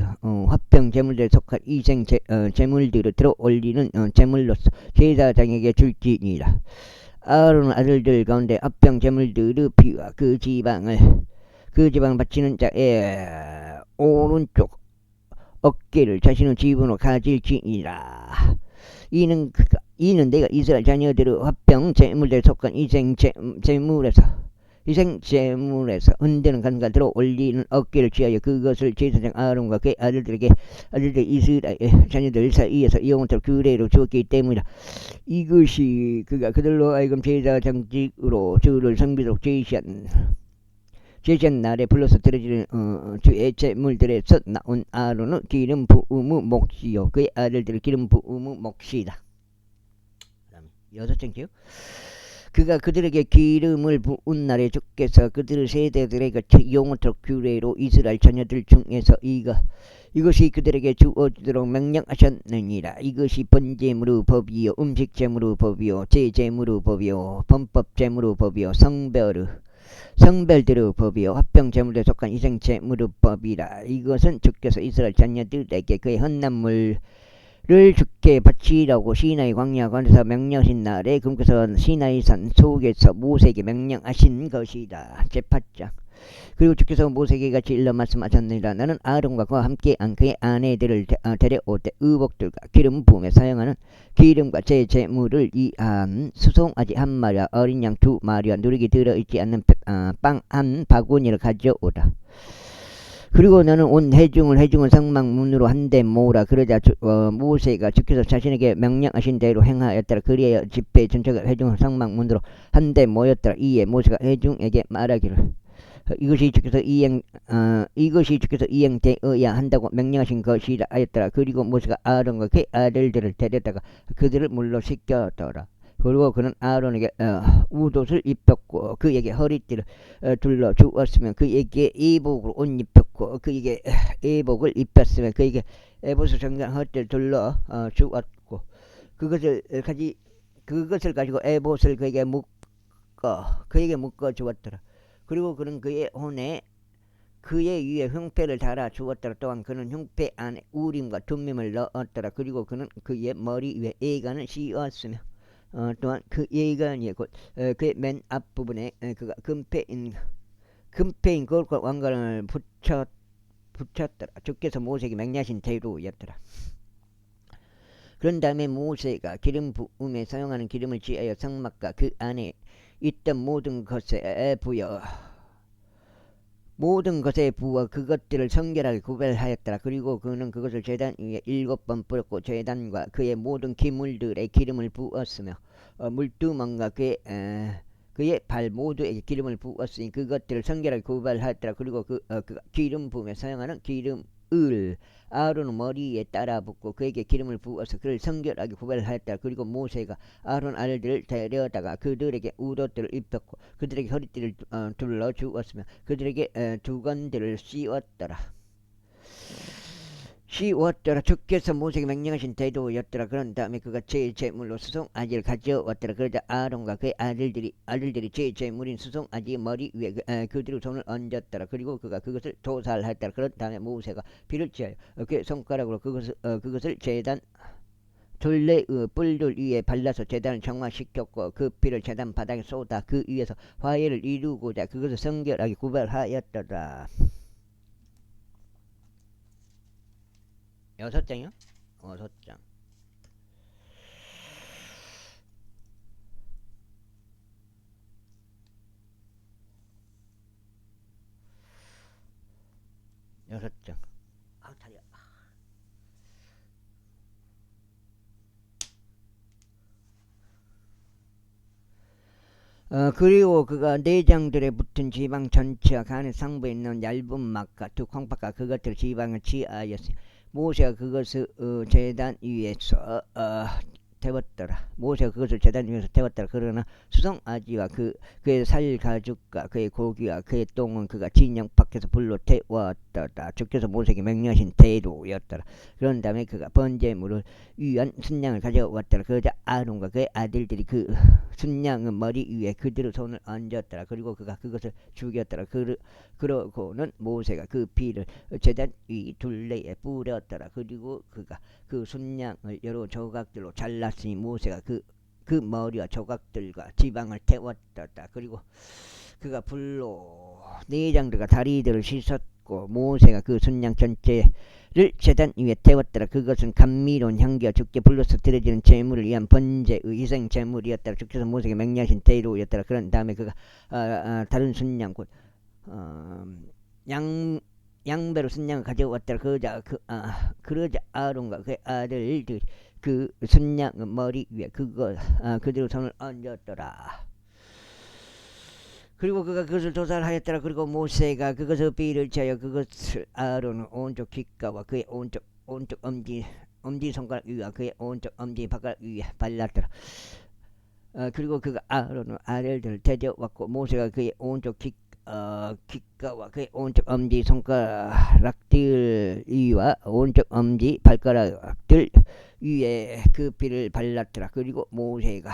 화평 제물들에 속한 이생 제물들을 들어 올리는 제물로서 제사장에게 줄지니라. 아론 아들들 가운데 화평 제물들의 피와 그 그 지방을 바치는 자의 오른쪽 어깨를 자신의 집으로 가질지니라. 이는 내가 이스라엘 자녀들의 화병 제물에 속한 희생 제물에서 흔드는 간과 들어 올리는 어깨를 취하여 그것을 제사장 아론과 그의 아들들 이스라엘 자녀들 사이에서 영원토록 규례로 주었기 때문이다. 이것이 그가 그들로 하여금 제사장직으로 주를 섬기도록 제시한 날에 불러서 드려지는 주의 제물들에서 나온 아론은 기름 부음의 몫이요 그의 아들들의 기름 부음의 몫이다. 여섯 장째요. 그가 그들에게 기름을 부은 날에 주께서 그들의 세대들에게 영원토록 규례로 이스라엘 자녀들 중에서 이것이 그들에게 주어지도록 명령하셨느니라. 이것이 번제물의 법이요 음식제물의 법이요 제제물의 법이요 범법제물의 법이요 성별들의 법이요 화병제물에 속한 희생제물의 법이라. 이것은 주께서 이스라엘 자녀들에게 그의 헌납물을 주께 바치라고 시나이 광야관에서 명령하신 날에 그분께서 시나이산 속에서 모세에게 명령하신 것이다. 제8장. 그리고 주께서 모세에게 같이 일러 말씀하셨느니라. 나는 아론과 그와 함께한 그의 아내들을 데려오되 의복들과 기름 부음에 사용하는 기름과 제물을 이한 수송아지 한 마리와 어린 양 두 마리와 누룩이 들어있지 않는 빵 한 바구니를 가져오라. 그리고 너는 온 회중을 성막문으로 한데 모으라. 그러자 모세가 주께서 자신에게 명령하신 대로 행하였더라. 그리하여 집회 전체가 회중을 성막문으로 한데 모였더라. 이에 모세가 회중에게 말하기를 이것이 주께서 이행되어야 한다고 명령하신 것이라 하였더라. 그리고 모세가 아론과 그의 아들들을 데려다가 그들을 물러시켰더라. 그리고 그는 아론에게 우옷을 입혔고 그에게 허리띠를 둘러 주었으면 그에게 에복으로 옷 입혔고 그에게 에복을 입혔으면 그에게 에봇을 정장 헛들 둘러 주었고 그것을 가지고 에봇을 그에게 묶어 주었더라. 그리고 그는 그의 혼에 그의 위에 흉패를 달아 주었더라. 또한 그는 흉패 안에 우림과 둠밈을 넣었더라. 그리고 그는 그의 머리 위에 예간을 씌웠으며 또한 그 예간이 곧 그의 맨 앞부분에 그가 금패인 골과 왕관을 붙였더라. 주께서 모세에게 명령하신 대로였더라. 그런 다음에 모세가 기름 부음에 사용하는 기름을 취하여 성막과 그 안에 있던 모든 것에 부어 그것들을 성결하게 구별하였더라. 그리고 그는 그것을 제단 위에 7번 뿌렸고 제단과 그의 모든 기물들에 기름을 부었으며 물두멍과 그의 발 모두에게 기름을 부었으니 그것들을 성결하게 구별하였더라. 그리고 그가 기름 부음에 사용하는 기름을 아론의 머리에 따라 붓고 그에게 기름을 부어서 그를 성결하게 구별하였다. 그리고 모세가 아론 아들들을 데려다가 그들에게 우옷들을 입혔고 그들에게 허리띠를 둘러 주었으며 그들에게 두건들을 씌웠더라. 주께서 모세에게 명령하신 대도였더라. 그런 다음에 그가 제물로 수송아지를 가져왔더라. 그러자 아론과 그의 아들들이 제물인 수송아지의 머리 위에 그들의 손을 얹었더라. 그리고 그가 그것을 도살했더라. 그런 다음에 모세가 피를 취하여 그의 손가락으로 그것을 제단 둘레의 뿔들 위에 발라서 제단을 정화시켰고 그 피를 제단 바닥에 쏟아 그 위에서 화해를 이루고자 그것을 성결하게 구별하였더라. 6장이요? 6장. 아우 다리야. 그리고 그가 내장들에 붙은 지방 전체와 그 안에 상부에 있는 얇은 막과 두 콩팥과 그것들 지방을 취하였으니 모세가 그것을 제단 위에서 태웠더라. 모세가 그것을 제단 위에서 태웠더라. 그러나 수송아지와 그의 살 가죽과 그의 고기와 그의 똥은 그가 진영 밖에서 불로 태웠더라. 주께서 모세에게 명령하신 대로였더라. 그런 다음에 그가 번제물을 위한 순양을 가져왔더라. 그러자 아론과 그의 아들들이 그 순양의 머리 위에 그들의 손을 얹었더라. 그리고 그가 그것을 죽였더라. 그러고는 모세가 그 피를 제단 위 둘레에 뿌렸더라. 그리고 그가 그 순양을 여러 조각들로 잘랐으니 모세가 그 머리와 조각들과 지방을 태웠더라. 그리고 그가 불로 내장들과 다리들을 씻었고 모세가 그 순양 전체를 제단 위에 태웠더라. 그것은 감미로운 향기와 주께 불로서 드려지는 제물을 위한 번제의 희생 제물이었더라. 주께서 모세에게 명령하신 대로였더라. 그런 다음에 그가 다른 순양 곧 양배로 순양을 가져왔더라. 그러자 아론과 그의 아들들이 그 순양 머리 위에 그대로 손을 얹었더라. 그리고 그가 그것을 도살하였더라. 그리고 모세가 그것을 비를 지하여 그것을 아론은 오른쪽 귓가와 그의 오른쪽 엄지 손가락 위와 그의 오른쪽 엄지 발가락 위에 발랐더라. 그리고 그가 아론은 아들들을 데려왔고 모세가 그의 오른쪽 귓가와 그의 오른쪽 엄지 손가락들 위와 오른쪽 엄지 발가락들 위에 그 피를 발랐더라. 그리고 모세가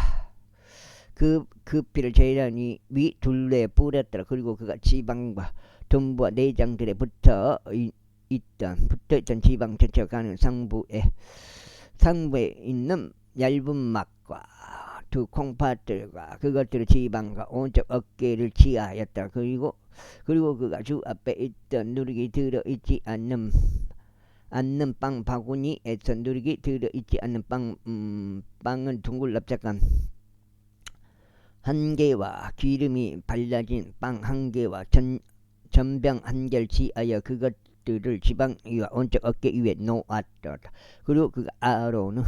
그 피를 제단위 위 둘레에 뿌렸더라. 그리고 그가 지방과 둔부와 내장들에 붙어있던 지방 전체가 가는 상부에 있는 얇은 막과 두 콩팥들과 그것들의 지방과 오른쪽 어깨를 치하였더라. 그리고 그가 주 앞에 있던 누룩이 들어있지 않는 빵 바구니에서 누룩이 들어있지 않는 빵은 둥글 납작한 한 개와 기름이 발라진 빵 한 개와 전병 한 개를 지하여 그것들을 지방 위와 오른쪽 어깨 위에 놓았더라. 그리고 그 아론은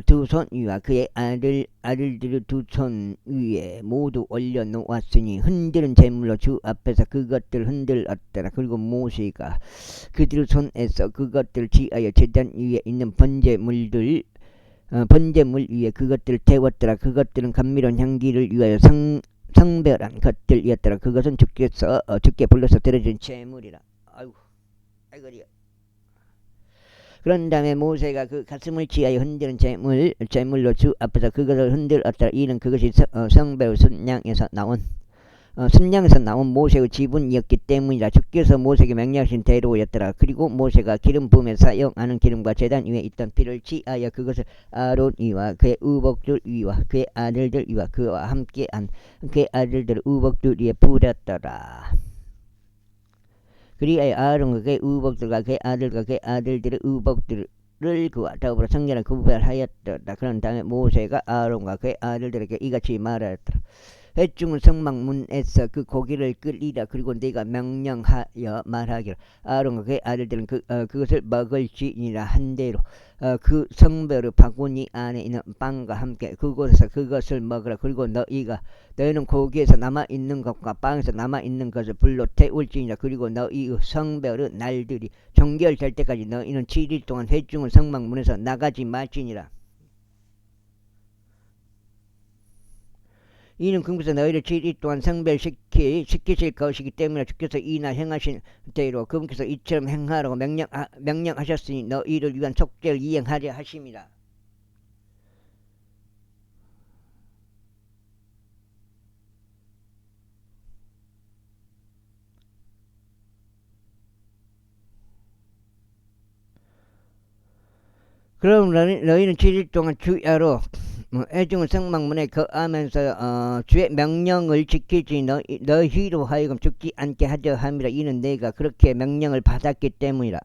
두 손 위와 그의 아들들의 두 손 위에 모두 올려 놓았으니 흔드는 제물로 주 앞에서 그것들을 흔들었더라. 그리고 모세가 그들 손에서 그것들을 지하여 제단 위에 있는 번제물 위에 그것들을 태웠더라. 그것들은 감미로운 향기를 위하여 성별한 것들이었더라. 그것은 주께 불러서 드려진 제물이라. 아이고리야. 그런 다음에 모세가 그 가슴을 지하여 흔드는 제물로 주 앞에서 그것을 흔들었더라. 이는 그것이 성배의 순양에서 나온 모세의 지분이었기 때문이라. 주께서 모세에게 명령하신 대로였더라. 그리고 모세가 기름 부음에 사용하는 기름과 제단 위에 있던 피를 지하여 그것을 아론 위와 그의 우복들 위와 그의 아들들 위와 그와 함께한 그의 아들들 우복들 위에 뿌렸더라. 그리하여 아론과 그의 우복들과 그의 아들과 그의 아들들의 우복들을 그와 더불어 성전을 구별하였더라. 그런 다음에 모세가 아론과 그의 아들들에게 이같이 말하였더라. 회중은 성막문에서 그 고기를 끓이라. 그리고 네가 명령하여 말하기를 아론과 그의 아들들은 그것을 먹을지니라 한 대로 그 성별의 바구니 안에 있는 빵과 함께 그곳에서 그것을 먹으라. 그리고 너희는 고기에서 남아있는 것과 빵에서 남아있는 것을 불로 태울지니라. 그리고 너희의 성별의 날들이 종결될 때까지 너희는 7일 동안 회중은 성막문에서 나가지 말지니라. 이는 금에서 너희를 7일 동안 성별시키실 것이기 때문에 주께서 이날 행하신 대로 그분께서 이처럼 행하라고 명령하셨으니 너희를 위한 속죄를 이행하려 하심이라. 그럼 너희는 7일 동안 주야로 회중은 성막문에 거하면서 주의 명령을 지키지 너희로 하여금 죽지 않게 하려 함이라. 이는 내가 그렇게 명령을 받았기 때문이라.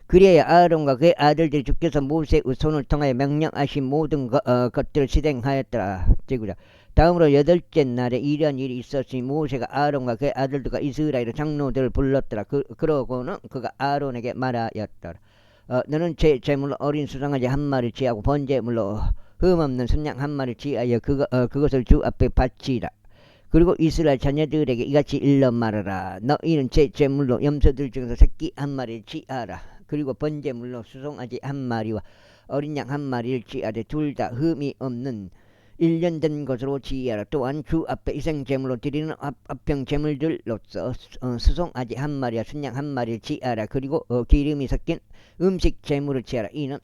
그래야 아론과 그의 아들들이 주께서 모세의 손을 통하여 명령하신 모든 것들을 실행하였더라. 다음으로 8째 날에 이러한 일이 있었으니 모세가 아론과 그의 아들들과 이스라엘의 장로들을 불렀더라. 그러고는 그가 아론에게 말하였더라. 너는 제물로 어린 수송아지 한 마리 취하고 번제물로 흠없는 순양 한 마리 취하여 그것을 주 앞에 바치라. 그리고 이스라엘 자녀들에게 이같이 일러 말하라. 너희는 제물로 염소들 중에서 새끼 한 마리를 취하라. 그리고 번제물로 수송아지 한 마리와 어린 양 한 마리를 취하되 둘 다 흠이 없는 1년 된 것으로 취하라. 또한 주 앞에 희생제물로 드리는 합병 제물들로서 수송아지 한 마리와 순양 한 마리를 취하라. 그리고 기름이 섞인 음식 제물을 취하라. 이는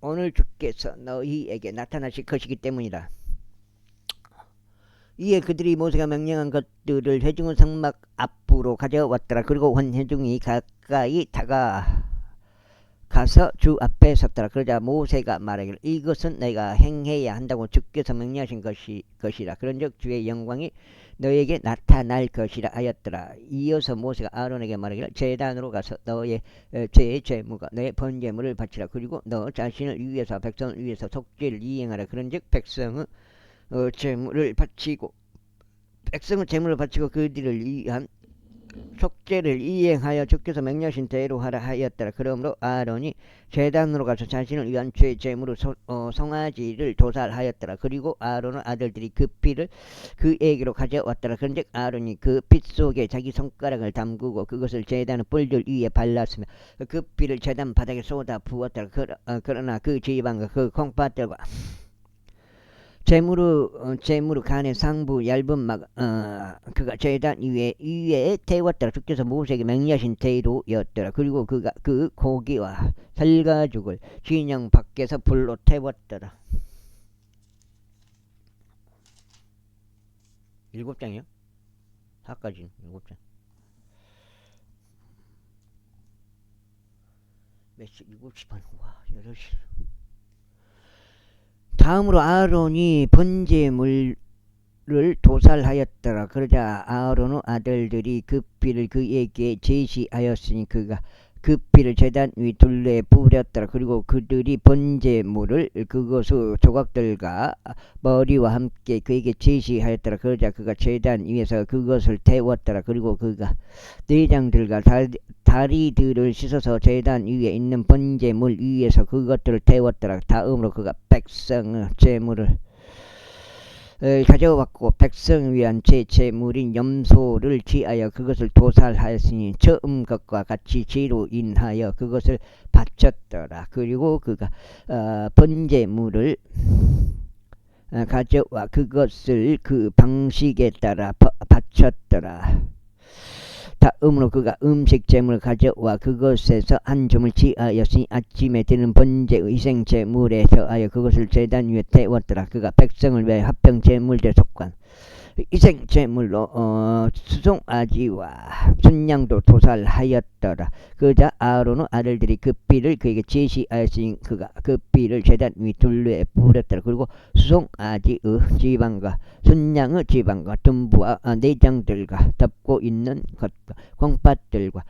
오늘 주께서 너희에게 나타나실 것이기 때문이다. 이에 그들이 모세가 명령한 것들을 회중은 성막 앞으로 가져왔더라. 그리고 온 회중이 가까이 다가가서 주 앞에 섰더라. 그러자 모세가 말하기를 이것은 내가 행해야 한다고 주께서 명령하신 것이라. 그런즉 주의 영광이 너에게 나타날 것이라 하였더라. 이어서 모세가 아론에게 말하기를 제단으로 가서 너의 죄의 제무가 너의 번제물을 바치라. 그리고 너 자신을 위해서 백성을 위해서 속죄를 이행하라. 그런즉 백성의 제물을 바치고 백성의 제물을 바치고 그들을 위한 속죄를 이행하여 주께서 명령하신 대로 하라 하였더라. 그러므로 아론이 제단으로 가서 자신을 위한 죄 제물로 송아지를 도살하였더라. 그리고 아론의 아들들이 그 피를 그에게로 가져왔더라. 그런즉 아론이 그 피 속에 자기 손가락을 담그고 그것을 제단의 뿔들 위에 발랐으며 그 피를 제단 바닥에 쏟아 부었더라. 그러나 그 지방과 그 콩팥들과 재무로 간의 상부 얇은 막 그가 제단 위에 태웠더라. 주께서 모세에게 명령하신 대로였더라. 그리고 그가 그 고기와 살가죽을 진영 밖에서 불로 태웠더라. 7장이요? 4까지 7장. 몇 시? 7시 반. 와, 8시. 다음으로 아론이 번제물을 도살하였더라. 그러자 아론의 아들들이 그 피를 그에게 제시하였으니 그가 그 피를 제단 위 둘레에 뿌렸더라. 그리고 그들이 번제물을 그것의 조각들과 머리와 함께 그에게 제시하였더라. 그러자 그가 제단 위에서 그것을 태웠더라. 그리고 그가 내장들과 다리들을 씻어서 제단 위에 있는 번제물 위에서 그것들을 태웠더라. 다음으로 그가 백성의 제물을 가져왔고 백성을 위한 제물인 염소를 지하여 그것을 도살하였으니 처음 것과 같이 죄로 인하여 그것을 바쳤더라. 그리고 그가 번제물을 가져와 그것을 그 방식에 따라 바쳤더라. 다음으로 그가 음식 제물을 가져와 그것에서 한 점을 지하였으니 아침에 드는 번제의 희생 제물에 더하여 그것을 제단 위에 태웠더라. 그가 백성을 위하여 합병 제물에 속한 희생 제물로 수송아지와 순양도 도살하였더라. 그자 아론의 아들들이 그 피를 그에게 제시하였으니 그가 그 피를 제단 위 둘레에 뿌렸더라. 그리고 수송아지의 지방과 순양의 지방과 둔부와 내장들과 덮고 있는 것과 콩팥들과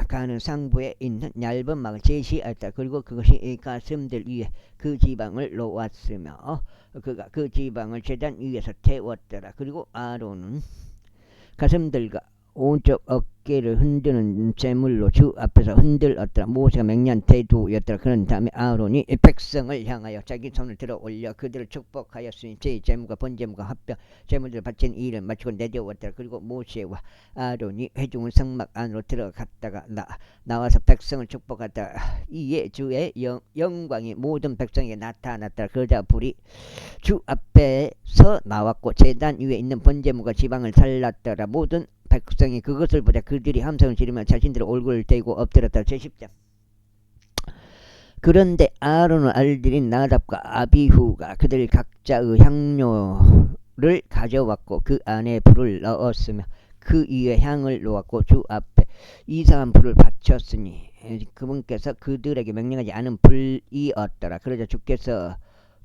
가는 상부에 있는 얇은 막을 제시하였다. 그리고 그것이 이 가슴들 위에 그 지방을 놓았으며 그가 그 지방을 제단 위에서 태웠더라. 그리고 아론은 가슴들과 오른쪽 어깨를 흔드는 제물로 주 앞에서 흔들었더라. 모세가 명령한 태도였더라. 그런 다음에 아론이 백성을 향하여 자기 손을 들어 올려 그들을 축복하였으니 제 제물과 번제물과 합병 제물들을 바친 일을 마치고 내려왔더라. 그리고 모세와 아론이 회중의 성막 안으로 들어갔다가 나와서 백성을 축복하다. 이에 주의 영광이 모든 백성에게 나타났더라. 그러자 불이 주 앞에서 나왔고 제단 위에 있는 번제물과 지방을 살랐더라. 모든 백성이 그것을 보자 그들이 함성을 지르며 자신들의 얼굴을 대고 엎드렸다. 제10장. 그런데 아론의 아들인 나답과 아비후가 그들 각자의 향료를 가져왔고 그 안에 불을 넣었으며 그 위에 향을 놓았고 주 앞에 이상한 불을 바쳤으니 그분께서 그들에게 명령하지 않은 불이었더라. 그러자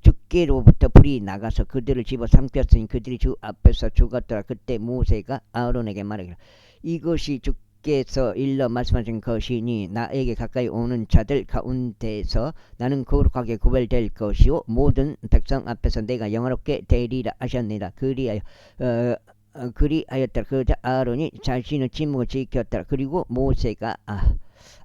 주께로부터 불이 나가서 그들을 집어삼켰으니 그들이 주 앞에서 죽었더라. 그때 모세가 아론에게 말하기를 이것이 주께서 일러 말씀하신 것이니 나에게 가까이 오는 자들 가운데서 나는 거룩하게 구별될 것이요 모든 백성 앞에서 내가 영화롭게 되리라 하셨느니라. 그리하였더라. 그러자 아론이 자신의 침묵을 지켰더라. 그리고 모세가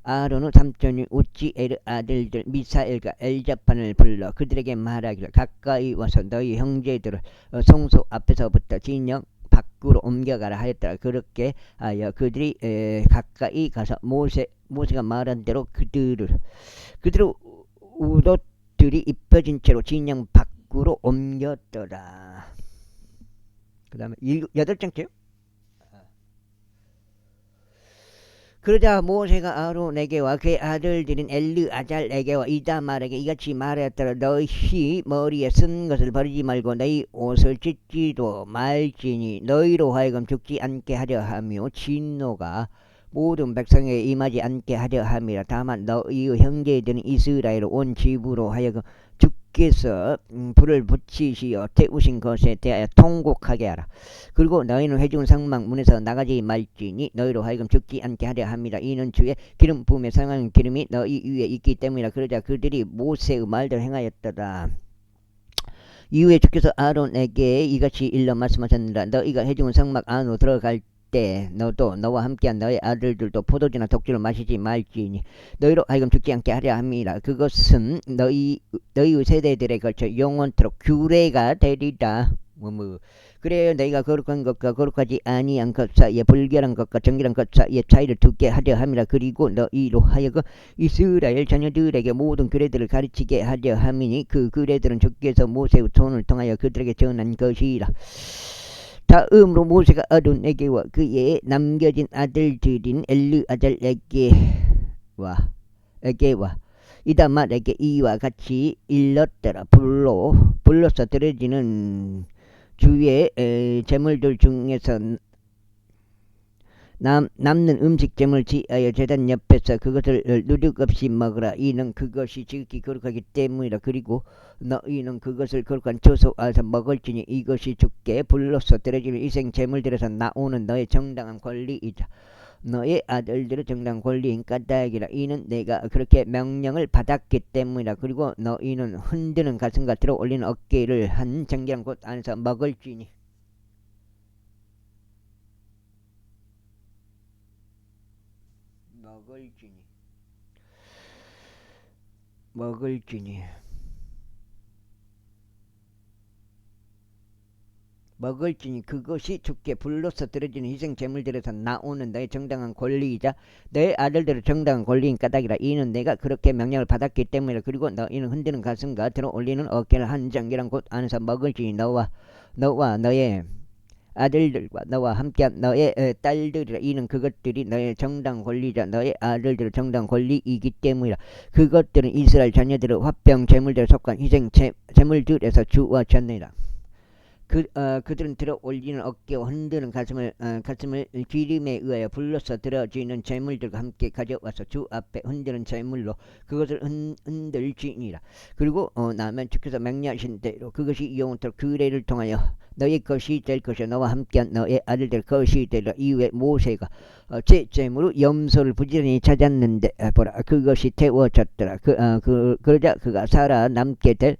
아론의 삼촌이 우찌엘의 아들들 미사엘과 엘자판을 불러 그들에게 말하기를 가까이 와서 너희 형제들을 성소 앞에서부터 진영 밖으로 옮겨가라 하였더라. 그렇게 하여 그들이 가까이 가서 모세가 말한 대로 그들을 우옷들이 입혀진 채로 진영 밖으로 옮겼더라. 그 다음에 8장째요. 그러자 모세가 아론에게와 그의 아들들인 엘르아잘에게와 이다말에게 이같이 말하였더라. 너희 머리에 쓴 것을 버리지 말고 너희 옷을 찢지도 말지니 너희로 하여금 죽지 않게 하려 하며 진노가 모든 백성에게 임하지 않게 하려 함이라. 다만 너희의 형제들인 이스라엘 온 집으로 하여금 주께서 불을 붙이시어 태우신 것에 대하여 통곡하게 하라. 그리고 너희는 회중 상막 문에서 나가지 말지니 너희로 하여금 죽지 않게 하려 합니다. 이는 주의 기름 부음에 사용하는 기름이 너희 위에 있기 때문이라. 그러자 그들이 모세의 말대로 행하였더라. 이후에 주께서 아론에게 이같이 일러 말씀하셨느니라. 너희가 회중 상막 안으로 들어갈 때 너도 너와 함께한 너의 아들들도 포도주나 독주를 마시지 말지니 너희로 하여금 죽지 않게 하려 함이라. 그것은 너희의 세대들에 걸쳐 영원토록 규례가 되리라. 그래요. 너희가 거룩한 것과 거룩하지 아니한 것 사이에 불결한 것과 정결한 것 사이에 차이를 두게 하려 함이라. 그리고 너희로 하여금 이스라엘 자녀들에게 모든 규례들을 가르치게 하려 함이니 그 규례들은 주께서 모세의 손을 통하여 그들에게 전한 것이라. 다음으로 모세가 아론에게와 그의 남겨진 아들들인 엘르아잘에게와 이다말에게 이와 같이 일렀더라. 불로서 드려지는 주의 제물들 중에서 남는 음식 제물 지하여 제단 옆에서 그것을 누룩 없이 먹으라. 이는 그것이 지극히 거룩하기 때문이라. 그리고 너희는 그것을 거룩한 처소 안에서 먹을지니 이것이 주께 불로서 드려지는 이생 제물들에서 나오는 너의 정당한 권리이자 너의 아들들의 정당한 권리인 까닭이라. 이는 내가 그렇게 명령을 받았기 때문이라. 그리고 너희는 흔드는 가슴과 들어 올리는 어깨를 한 정결한 곳 안에서 먹을지니 그것이 주께 불로서 드려지는 희생 제물들에서 나오는 너의 정당한 권리이자 너의 아들들의 정당한 권리인 까닭이라. 이는 내가 그렇게 명령을 받았기 때문이라. 그리고 너희는 흔드는 가슴과 들어 올리는 어깨를 한 정결한 곳 안에서 먹을지니 너와 너의 아들들과 너와 함께한 너의 딸들이라. 이는 그것들이 너의 정당 권리자 너의 아들들의 정당 권리이기 때문이라. 그것들은 이스라엘 자녀들의 화병 제물들에 속한 희생 제물들에서 주어졌느니라. 그들은 들어 올리는 어깨와 흔드는 가슴을 기름에 의하여 불로서 들어지는 제물들과 함께 가져와서 주 앞에 흔드는 제물로 그것을 흔들지니라. 그리고 나면 주께서 명령하신 대로 그것이 영원토록 규례를 통하여 너의 것이 될 것이요 너와 함께한 너의 아들들 것이 되리라. 이후에 모세가 제 제물로 염소를 부지런히 찾았는데 보라 그것이 태워졌더라. 그러자 그가 살아남게 될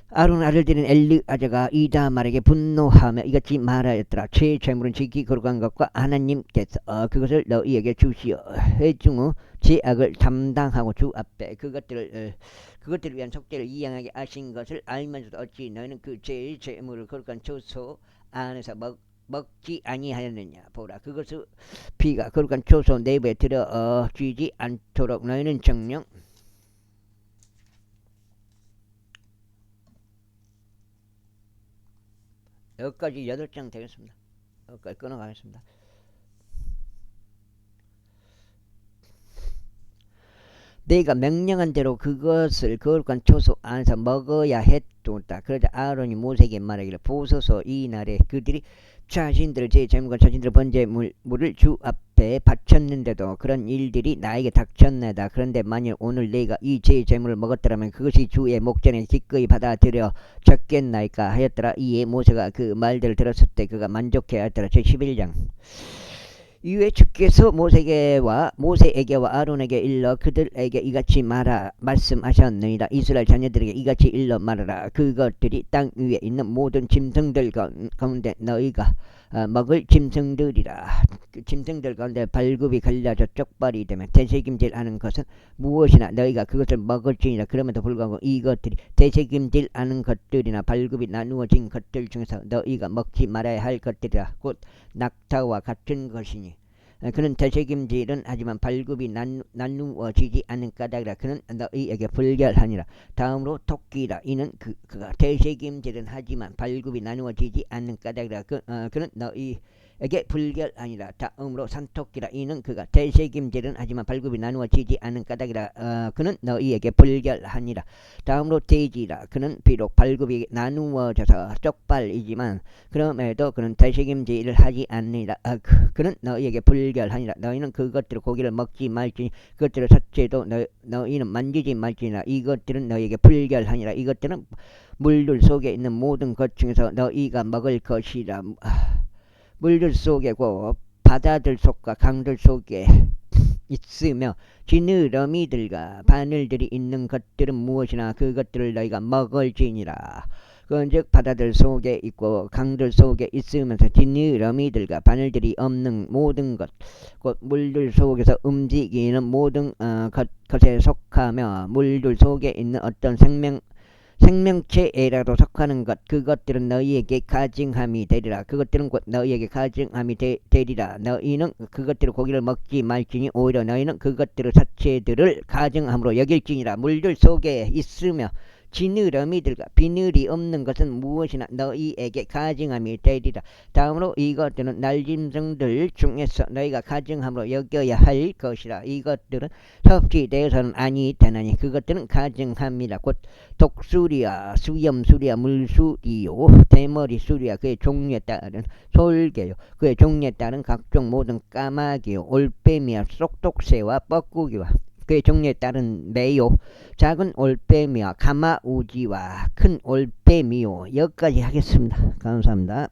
아론 아들들인 엘르아자가 이다말에게 분노하며 이같이 말하였더라. 제 재물은 지극히 거룩한 것과 하나님께서 그것을 너희에게 주시어 회중의 죄악을 담당하고 주 앞에 그것들을 위한 속죄를 이양하게 하신 것을 알면서도 어찌 너희는 그 제 재물을 거룩한 처소 안에서 먹지 아니하였느냐. 보라 그것의 피가 거룩한 처소 내부에 들어지지 않도록 너희는 정령 여기까지 8장 되겠습니다. 여기까지 끊어가겠습니다. 내가 명령한 대로 그것을 거룩한 처소 안에서 먹어야 했도다. 그러자 아론이 모세에게 말하기를 보소서 이 날에 그들이 자신들의 제 재물과 자신들의 번제물을 주 앞에 바쳤는데도 그런 일들이 나에게 닥쳤나이다. 그런데 만일 오늘 내가 이 제 재물을 먹었더라면 그것이 주의 목전에 기꺼이 받아들여 졌겠나이까 하였더라. 이에 모세가 그 말들을 들었을 때 그가 만족해 하였더라. 제11장 이후에 주께서 모세에게와 아론에게 일러 그들에게 이같이 말씀하셨느니라. 이스라엘 자녀들에게 이같이 일러 말하라. 그것들이 땅 위에 있는 모든 짐승들 가운데 너희가 먹을 짐승들이라. 그 짐승들 가운데 발굽이 갈라져 쪽발이 되면 되새김질하는 것은 무엇이나 너희가 그것을 먹을지니라. 그럼에도 불구하고 이것들이 되새김질하는 것들이나 발굽이 나누어진 것들 중에서 너희가 먹지 말아야 할 것들이라. 곧 낙타와 같은 것이니 그는 되새김질은 하지만 발굽이 나누어지지 않은 까닭이라. 그는 너희에게 불결하니라. 다음으로 토끼라. 이는 그가 되새김질은 하지만 발굽이 나누어지지 않는 까닭이라. 그는 너희 에게 불결하니라. 다음으로 산토끼라. 이는 그가 대책임질은 하지만 발굽이 나누어지지 않은 까닭이라. 그는 너희에게 불결하니라. 다음으로 돼지라. 그는 비록 발굽이 나누어져서 쪽발이지만 그럼에도 그는 대책임질을 하지 않느니라. 그는 너희에게 불결하니라. 너희는 그것들의 고기를 먹지 말지니 그것들의 사체도 너희는 만지지 말지니라. 이것들은 너희에게 불결하니라. 이것들은 물들 속에 있는 모든 것 중에서 너희가 먹을 것이라. 물들 속에 고 바다들 속과 강들 속에 있으며 지느러미들과 바늘들이 있는 것들은 무엇이나 그것들을 너희가 먹을지니라. 그런즉 바다들 속에 있고 강들 속에 있으면서 지느러미들과 바늘들이 없는 모든 것, 곧 물들 속에서 움직이는 모든 것에 속하며 물들 속에 있는 어떤 생명체에라도 속하는 것, 그것들은 너희에게 가증함이 되리라. 그것들은 곧 너희에게 가증함이 되리라. 너희는 그것들의 고기를 먹지 말지니 오히려 너희는 그것들의 사체들을 가증함으로 여길지니라. 물들 속에 있으며 지느러미들과 비늘이 없는 것은 무엇이나 너희에게 가증함이 되리라. 다음으로 이것들은 날짐승들 중에서 너희가 가증함으로 여겨야 할 것이라. 이것들은 섭취되어서는 아니 되나니 그것들은 가증함이라. 곧 독수리야, 수염수리야, 물수리요, 대머리수리야, 그의 종류에 따른 솔개요, 그의 종류에 따른 각종 모든 까마귀요, 올빼미야, 쏙독새와 뻐꾸기와 그의 종류에 따른 매요, 작은 올빼미와 가마우지와 큰 올빼미요. 여기까지 하겠습니다. 감사합니다.